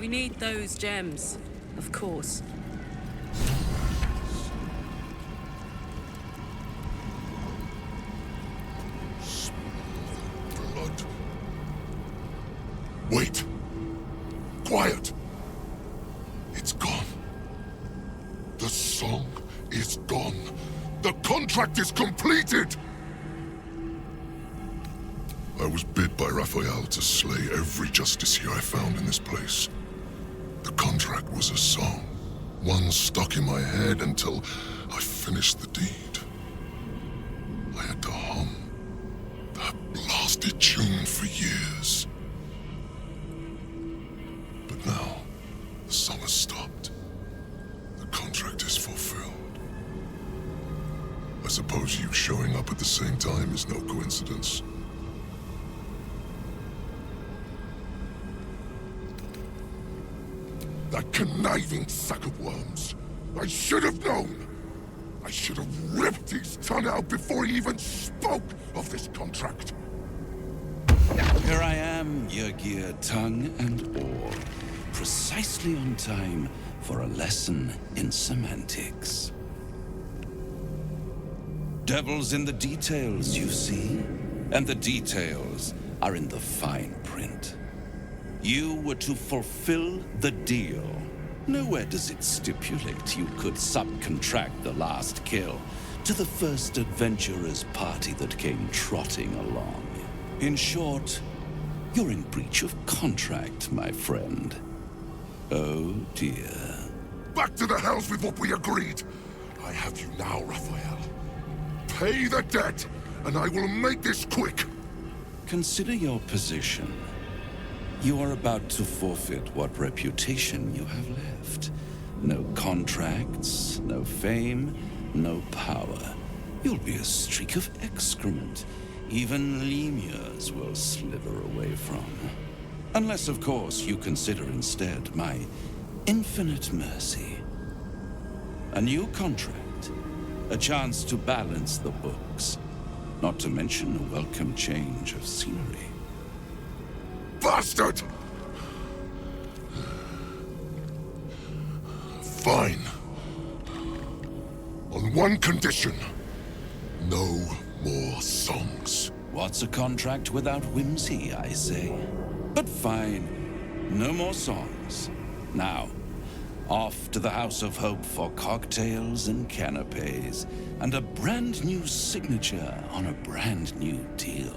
We need those gems, of course. Blood. Wait. Quiet. It's gone. The song is gone. The contract is completed! I was bid by Raphael to slay every justiciar I found in this place. The contract was a song, one stuck in my head until I finished the deed. I had to hum that blasted tune for years. But now, the song has stopped. The contract is fulfilled. I suppose you showing up at the same time is no coincidence. That conniving sack of worms. I should have known! I should have ripped his tongue out before he even spoke of this contract. Here I am, Yrgir, tongue and all. Precisely on time for a lesson in semantics. Devil's in the details, you see. And the details are in the fine print. You were to fulfill the deal. Nowhere does it stipulate you could subcontract the last kill to the first adventurer's party that came trotting along. In short, you're in breach of contract, my friend. Oh dear. Back to the hells with what we agreed! I have you now, Raphael. Pay the debt, and I will make this quick! Consider your position. You are about to forfeit what reputation you have left. No contracts, no fame, no power. You'll be a streak of excrement. Even lemurs will slither away from. Unless, of course, you consider instead my infinite mercy. A new contract. A chance to balance the books. Not to mention a welcome change of scenery. Bastard! Fine. On one condition. No more songs. What's a contract without whimsy, I say? But fine. No more songs. Now, off to the House of Hope for cocktails and canapes, and a brand new signature on a brand new deal.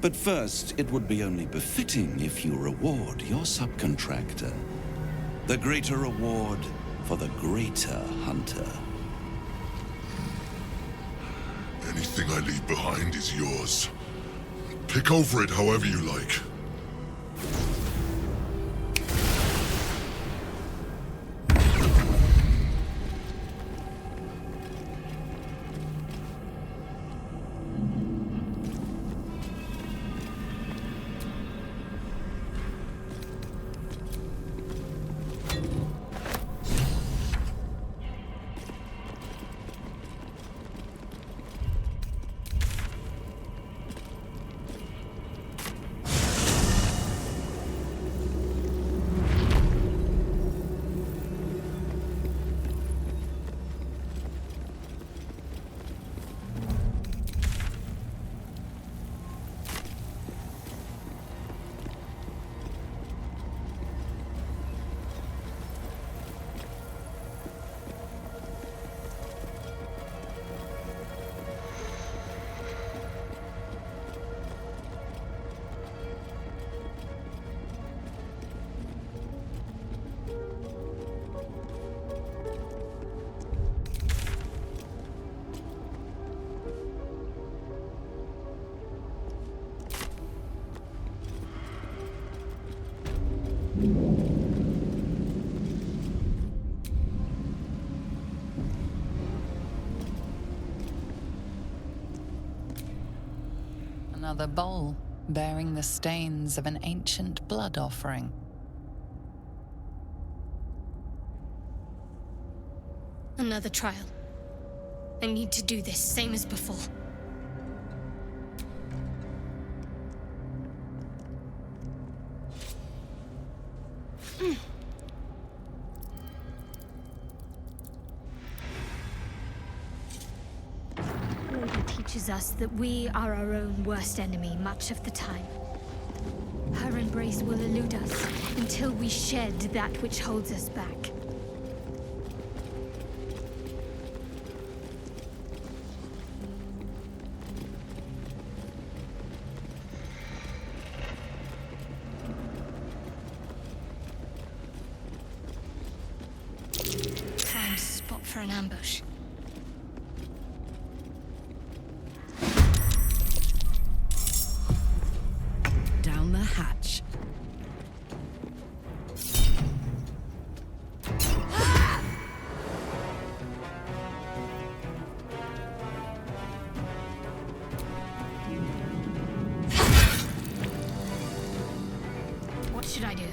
But first, it would be only befitting if you reward your subcontractor. The greater reward for the greater hunter. Anything I leave behind is yours. Pick over it however you like. Another bowl, bearing the stains of an ancient blood offering. Another trial. I need to do this, same as before. Order teaches us that we are our own worst enemy much of the time. Her embrace will elude us until we shed that which holds us back. Prime spot for an ambush. Down the hatch. What should I do?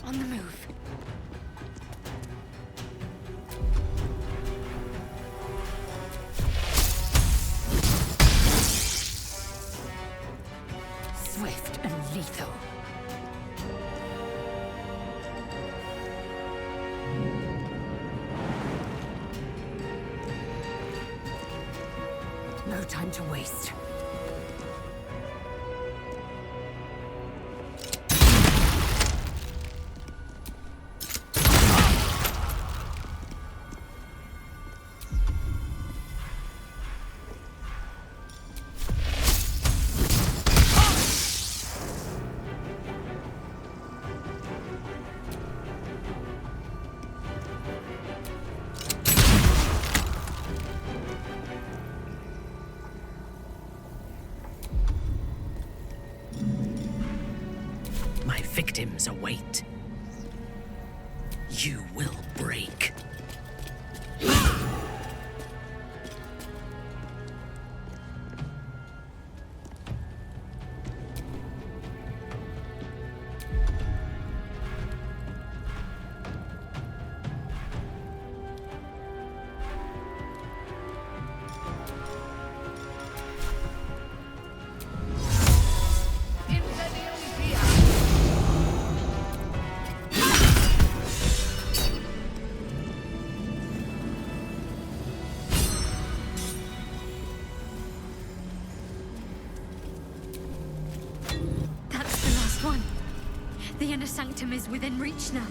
On the move. Swift and lethal. No time to waste. My victims await. You will break. That's the last one. The inner sanctum is within reach now.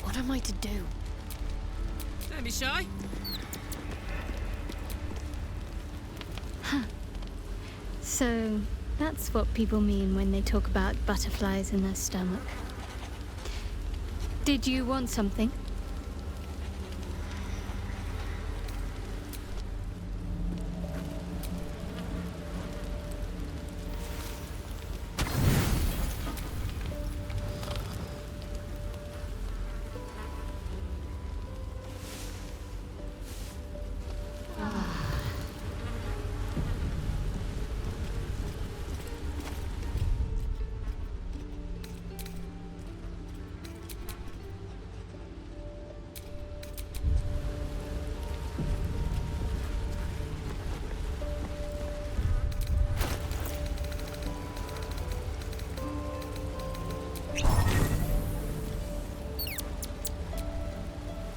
What am I to do? Don't be shy. So, that's what people mean when they talk about butterflies in their stomach. Did you want something?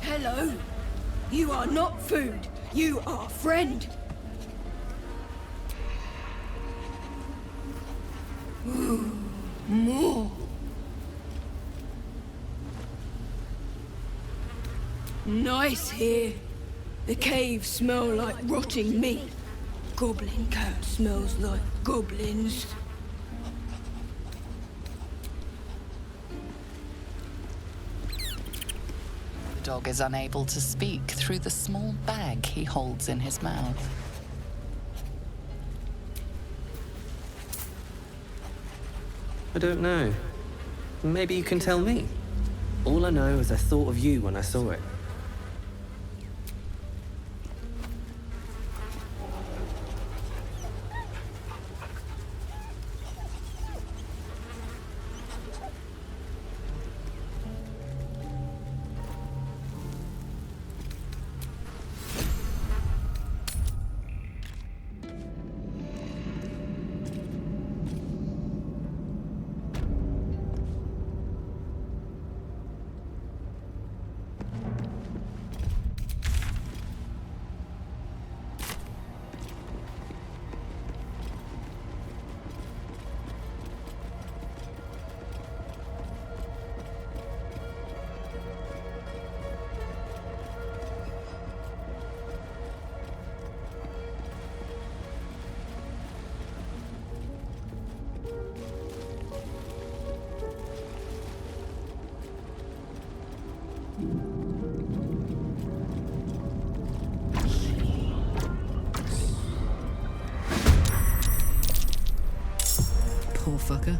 Hello. You are not food. You are friend. Ooh, more. Nice here. The caves smell like rotting meat. Goblin cat smells like goblins. The dog is unable to speak through the small bag he holds in his mouth. I don't know. Maybe you can tell me. All I know is I thought of you when I saw it. Poor fucker.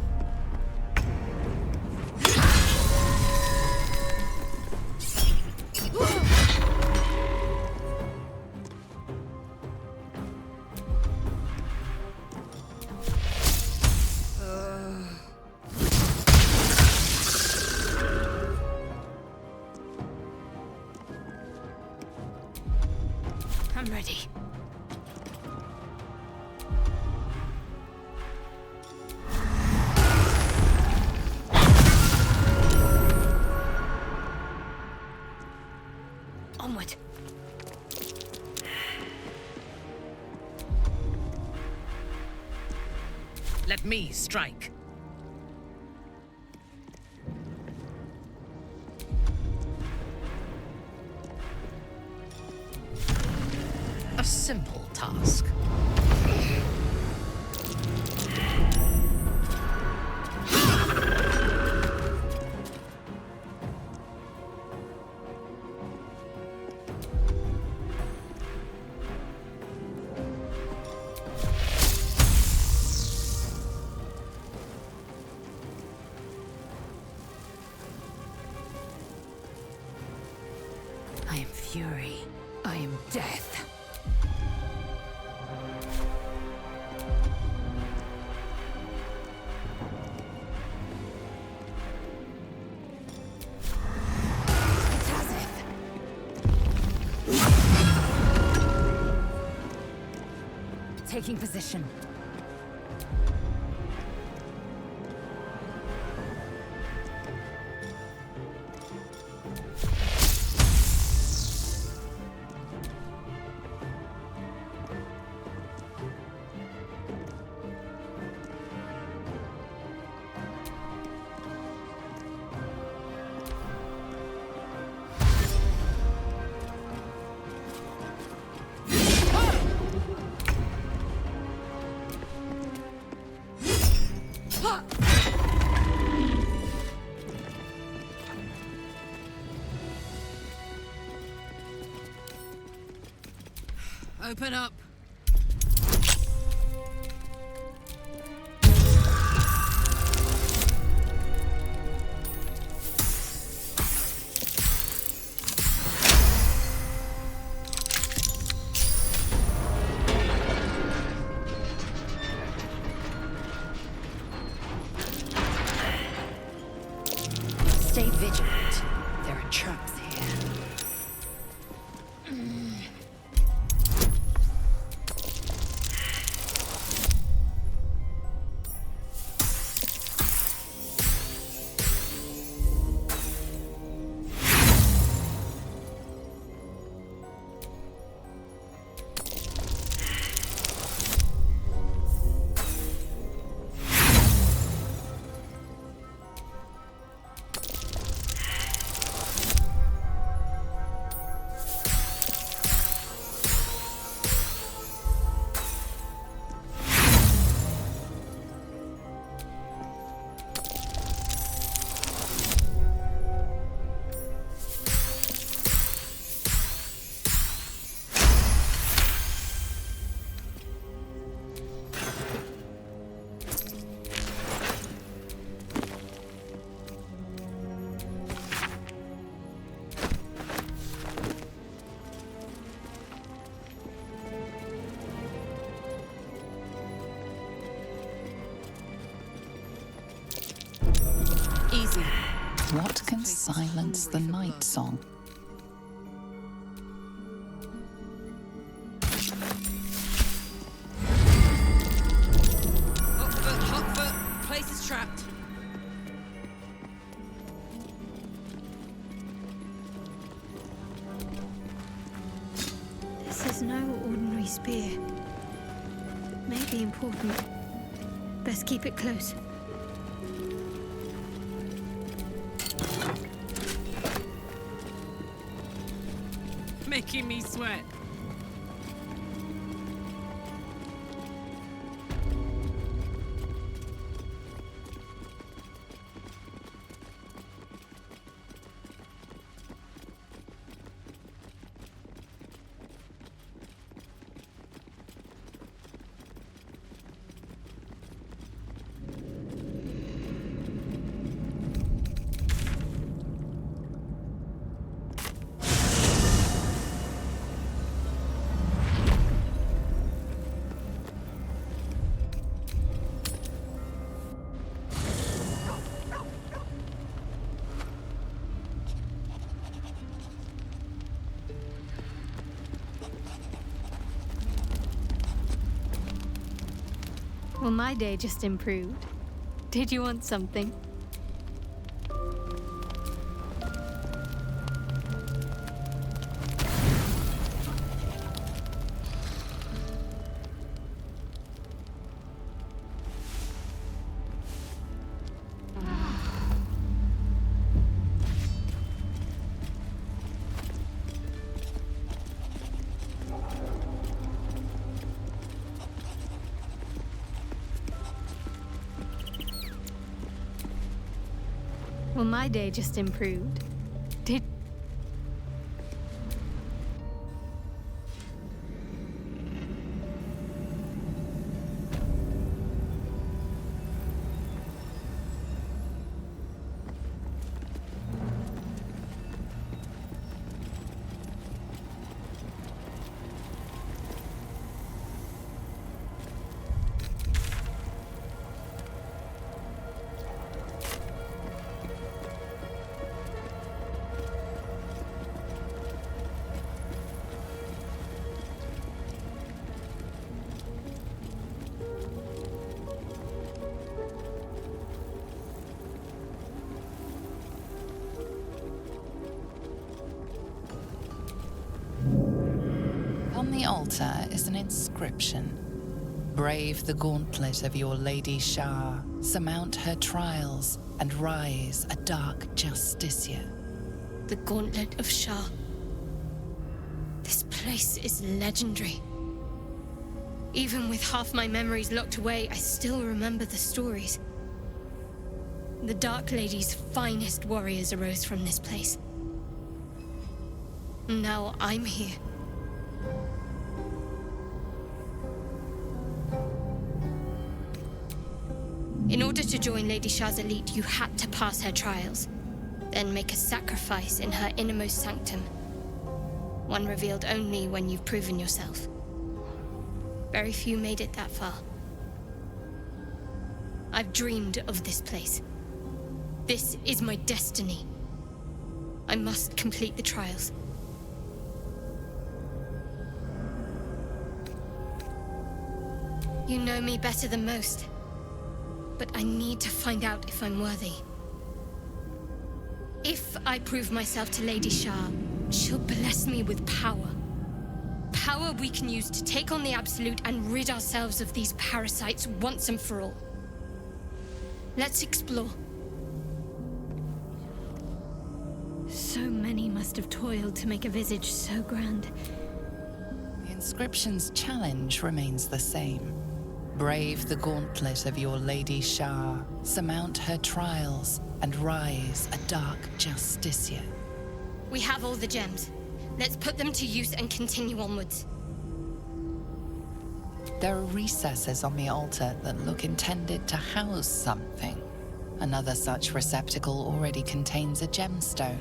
I'm ready. Onward. Let me strike. A simple task. I am fury. I am death. Taking position. Open up. Stay vigilant. There are traps here. silence the night song. Hot foot! Place is trapped. This is no ordinary spear. It may be important. Best keep it close. Making me sweat. Well, my day just improved. Did you want something? Well, my day just improved. Did... On the altar is an inscription. Brave the gauntlet of your Lady Shah, surmount her trials, and rise a dark justiciar. The Gauntlet of Shah. This place is legendary. Even with half my memories locked away, I still remember the stories. The Dark Lady's finest warriors arose from this place. Now I'm here. In order to join Lady Shah's elite, you had to pass her trials, then make a sacrifice in her innermost sanctum. One revealed only when you've proven yourself. Very few made it that far. I've dreamed of this place. This is my destiny. I must complete the trials. You know me better than most. But I need to find out if I'm worthy. If I prove myself to Lady Shah, she'll bless me with power. Power we can use to take on the Absolute and rid ourselves of these parasites once and for all. Let's explore. So many must have toiled to make a visage so grand. The inscription's challenge remains the same. Brave the gauntlet of your Lady Shah, surmount her trials, and rise a dark justiciar. We have all the gems. Let's put them to use and continue onwards. There are recesses on the altar that look intended to house something. Another such receptacle already contains a gemstone.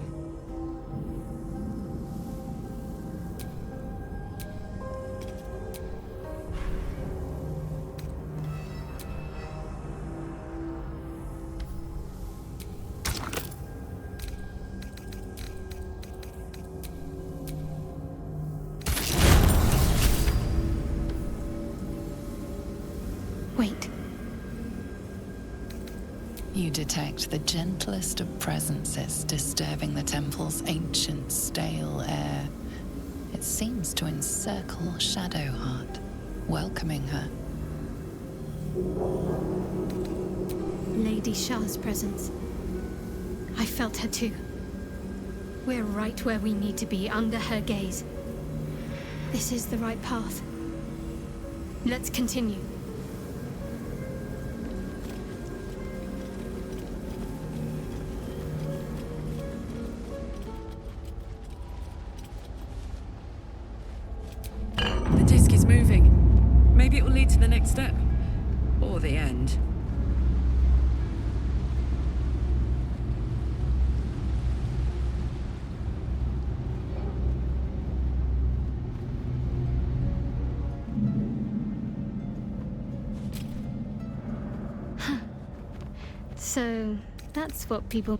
You detect the gentlest of presences disturbing the temple's ancient, stale air. It seems to encircle Shadowheart, welcoming her. Lady Shah's presence. I felt her too. We're right where we need to be, under her gaze. This is the right path. Let's continue. The disc is moving. Maybe it will lead to the next step. Or the end. So, that's what people...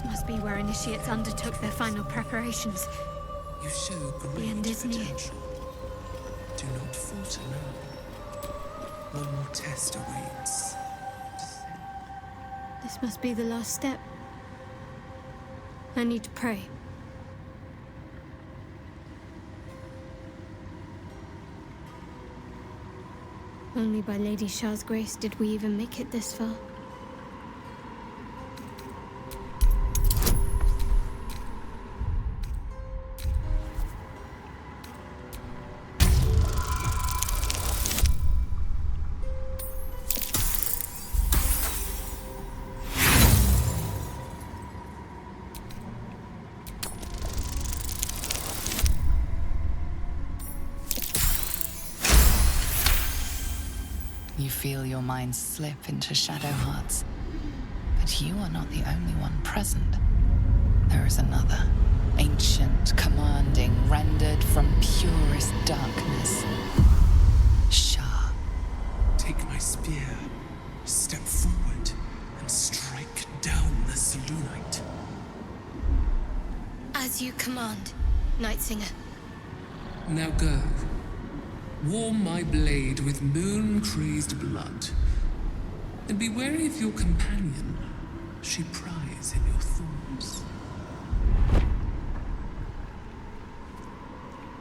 Must be where initiates undertook their final preparations. You show The great end is near. potential. Do not falter now. One more test awaits. This must be the last step. I need to pray. Only by Lady Shah's grace did we even make it this far. You feel your mind slip into Shadowheart's. But you are not the only one present. There is another. Ancient, commanding, rendered from purest darkness. Shah. Take my spear, step forward, and strike down the Selûnite. As you command, Night Singer. Now go. Warm my blade with moon-crazed blood. And be wary of your companion. She pries in your thorns.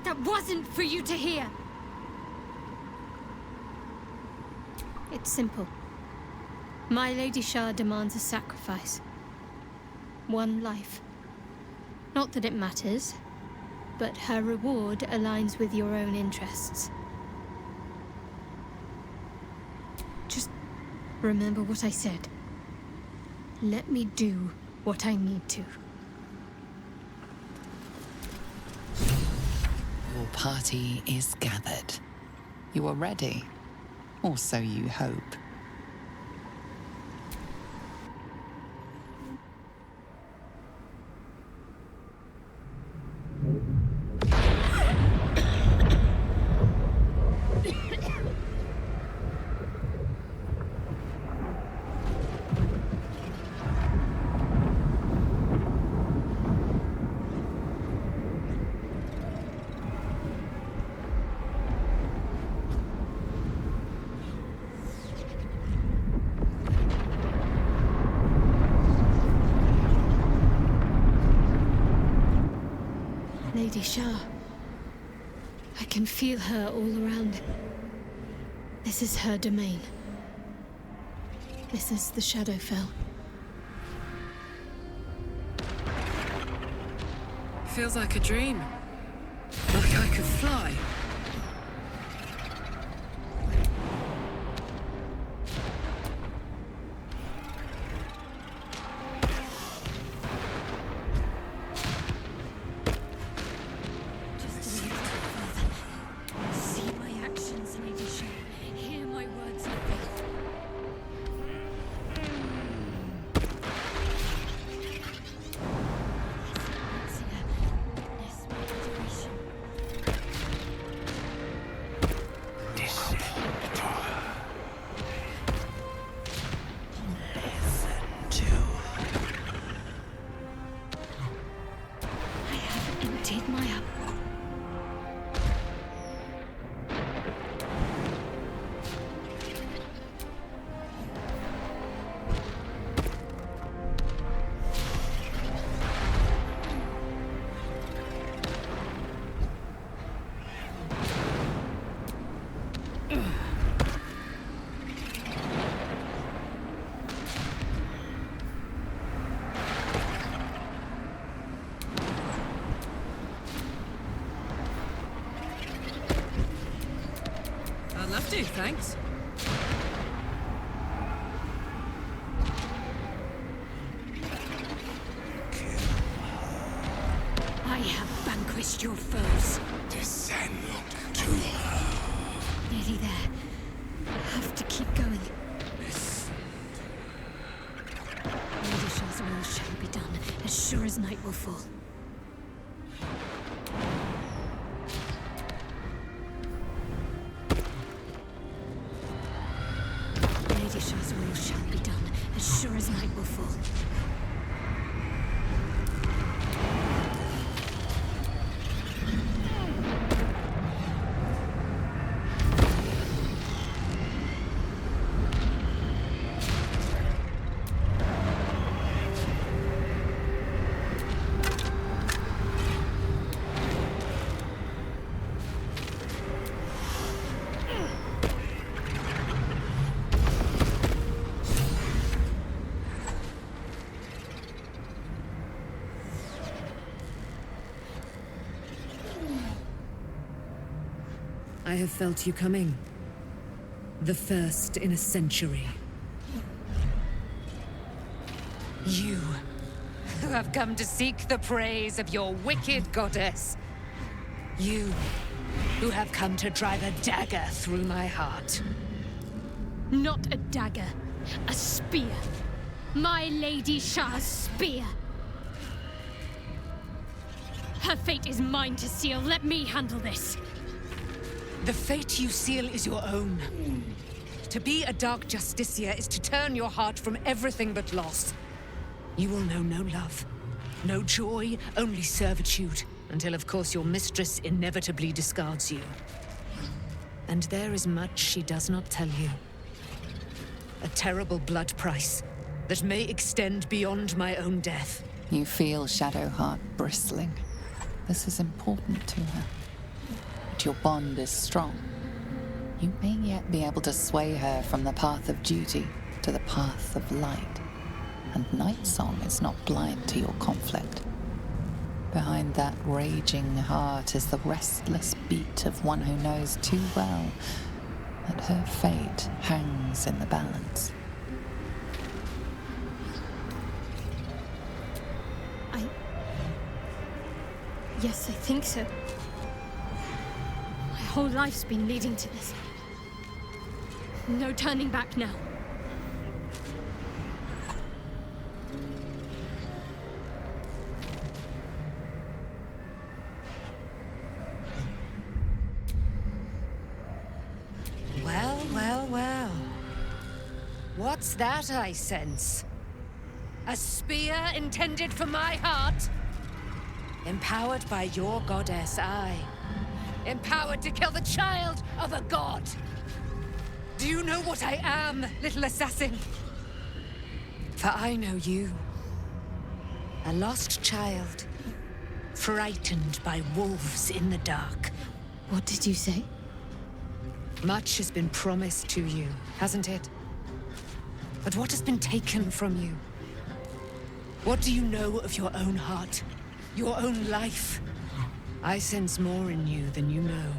That wasn't for you to hear! It's simple. My Lady Shah demands a sacrifice. One life. Not that it matters, but her reward aligns with your own interests. Just remember what I said. Let me do what I need to. Your party is gathered. You are ready, or so you hope. Lady Shah. I can feel her all around. This is her domain. This is the Shadowfell. Feels like a dream. Like I could fly. See my actions, Lady Shah. Hear my words of faith. do, thanks. I have vanquished your foes. Descend to her. Nearly there. Have to keep going. Lady Shah's will shall be done, as sure as night will fall. Lady Shah's will shall be done, as sure as night will fall. I have felt you coming. The first in a century. You, who have come to seek the praise of your wicked goddess. You, who have come to drive a dagger through my heart. Not a dagger, a spear. My Lady Shah's spear. Her fate is mine to seal. Let me handle this. The fate you seal is your own. To be a Dark Justiciar is to turn your heart from everything but loss. You will know no love, no joy, only servitude, until of course your mistress inevitably discards you. And there is much she does not tell you. A terrible blood price that may extend beyond my own death. You feel Shadowheart bristling. This is important to her. But your bond is strong. You may yet be able to sway her from the path of duty to the path of light. And Nightsong is not blind to your conflict. Behind that raging heart is the restless beat of one who knows too well that her fate hangs in the balance. Yes, I think so. My whole life's been leading to this. No turning back now. Well, well, well. What's that I sense? A spear intended for my heart? Empowered by your goddess, I. Empowered to kill the child of a god. Do you know what I am, little assassin? For I know you. A lost child. Frightened by wolves in the dark. What did you say? Much has been promised to you, hasn't it? But what has been taken from you? What do you know of your own heart? Your own life? I sense more in you than you know.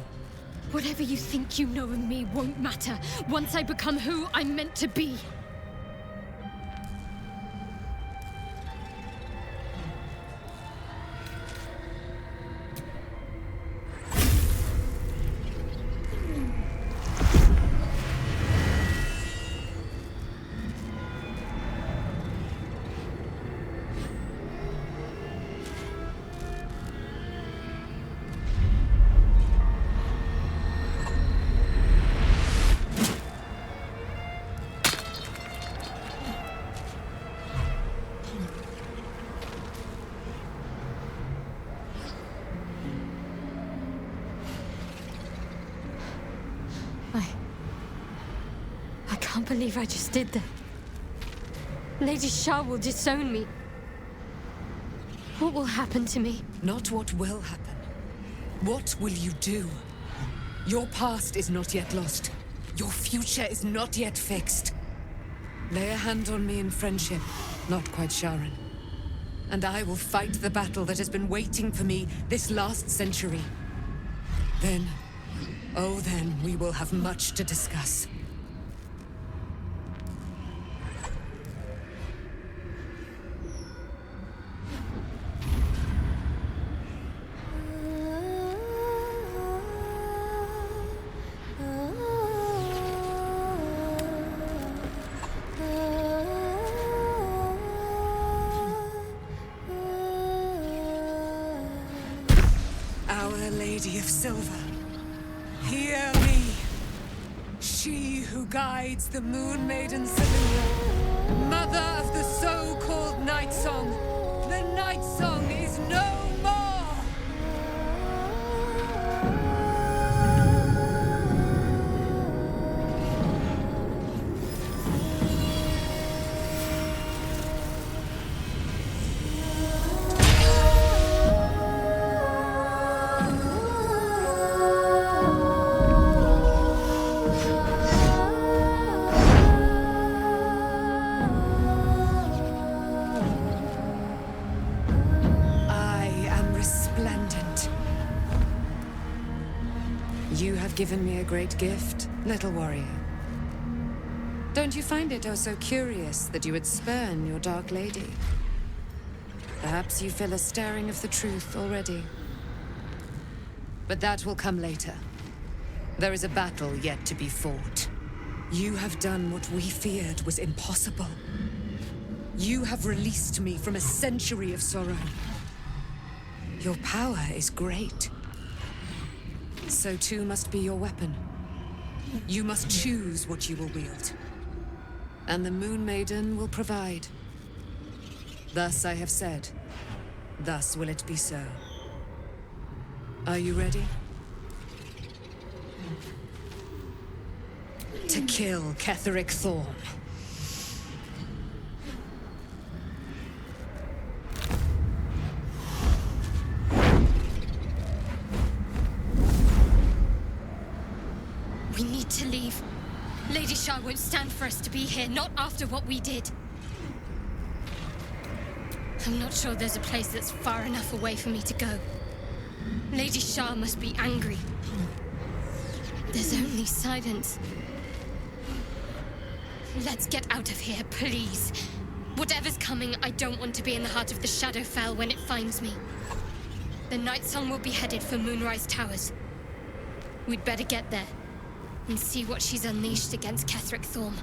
Whatever you think you know of me won't matter once I become who I'm meant to be. I can't believe I just did that. Lady Shah will disown me. What will happen to me? Not what will happen. What will you do? Your past is not yet lost. Your future is not yet fixed. Lay a hand on me in friendship, not quite Sharon. And I will fight the battle that has been waiting for me this last century. Then, Oh, then we will have much to discuss. Our Lady of Silver, hear me. She who guides the Moon Maiden Selûne, mother of the so-called Night Song. The Night Song is no more! You have given me a great gift, little warrior. Don't you find it oh so curious that you would spurn your Dark Lady? Perhaps you feel a stirring of the truth already. But that will come later. There is a battle yet to be fought. You have done what we feared was impossible. You have released me from a century of sorrow. Your power is great. So too must be your weapon. You must choose what you will wield. And the Moon Maiden will provide. Thus I have said. Thus will it be so. Are you ready? To kill Ketheric Thorm. We need to leave. Lady Shah won't stand for us to be here, not after what we did. I'm not sure there's a place that's far enough away for me to go. Lady Shah must be angry. There's only silence. Let's get out of here, please. Whatever's coming, I don't want to be in the heart of the Shadowfell when it finds me. The Night Song will be headed for Moonrise Towers. We'd better get there and see what she's unleashed against Ketheric Thorm.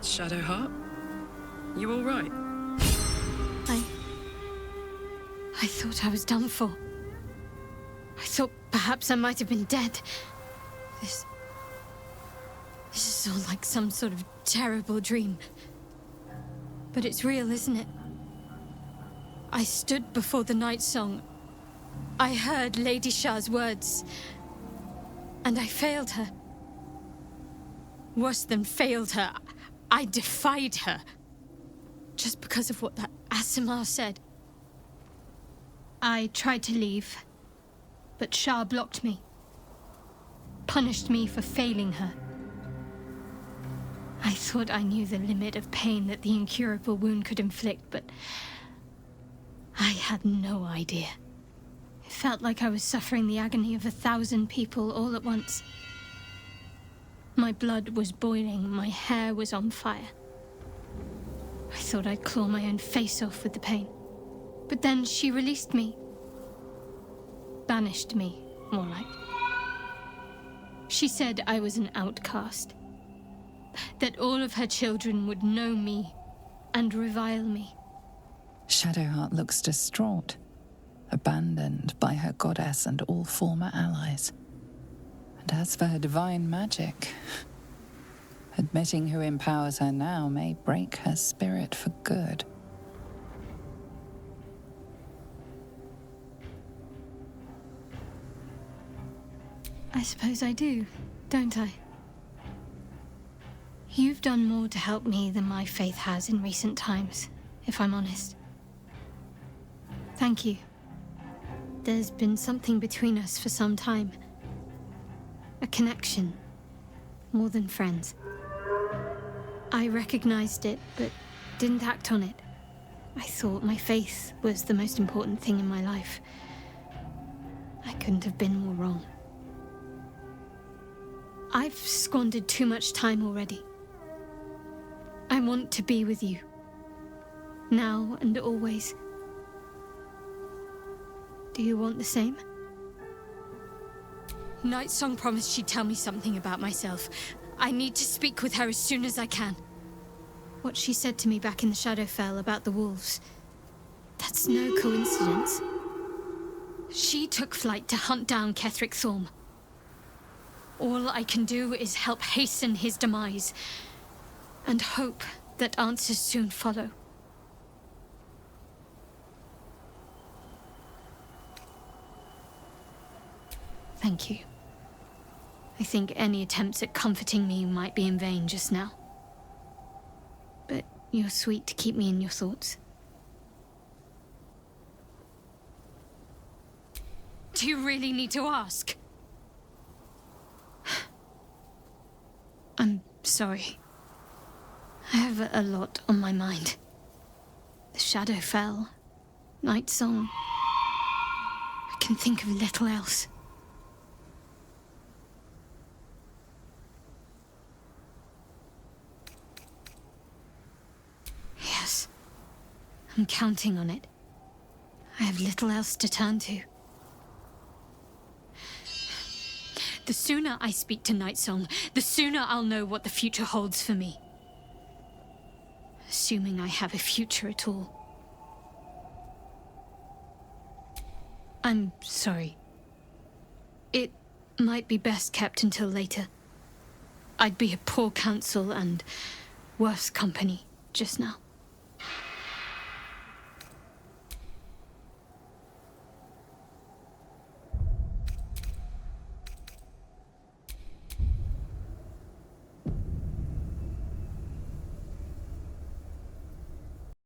Shadowheart? You all right? I thought I was done for. I thought perhaps I might have been dead. This is all like some sort of terrible dream. But it's real, isn't it? I stood before the Night Song. I heard Lady Shah's words. And I failed her. Worse than failed her, I defied her. Just because of what that Asimar said. I tried to leave, but Shah blocked me. Punished me for failing her. I thought I knew the limit of pain that the incurable wound could inflict, but I had no idea. It felt like I was suffering the agony of 1,000 people all at once. My blood was boiling, my hair was on fire. I thought I'd claw my own face off with the pain. But then she released me. Banished me, more like. She said I was an outcast. That all of her children would know me and revile me. Shadowheart looks distraught, abandoned by her goddess and all former allies. And as for her divine magic, admitting who empowers her now may break her spirit for good. I suppose I do, don't I? You've done more to help me than my faith has in recent times, if I'm honest. Thank you. There's been something between us for some time. A connection, more than friends. I recognized it, but didn't act on it. I thought my faith was the most important thing in my life. I couldn't have been more wrong. I've squandered too much time already. I want to be with you. Now and always. Do you want the same? Nightsong promised she'd tell me something about myself. I need to speak with her as soon as I can. What she said to me back in the Shadowfell about the wolves. That's no coincidence. She took flight to hunt down Ketheric Thorm. All I can do is help hasten his demise, and hope that answers soon follow. Thank you. I think any attempts at comforting me might be in vain just now. But you're sweet to keep me in your thoughts. Do you really need to ask? I'm sorry. I have a lot on my mind. The Shadowfell, Nightsong. I can think of little else. Yes, I'm counting on it. I have little else to turn to. The sooner I speak to Nightsong, the sooner I'll know what the future holds for me. Assuming I have a future at all. I'm sorry. It might be best kept until later. I'd be a poor counsel and worse company just now.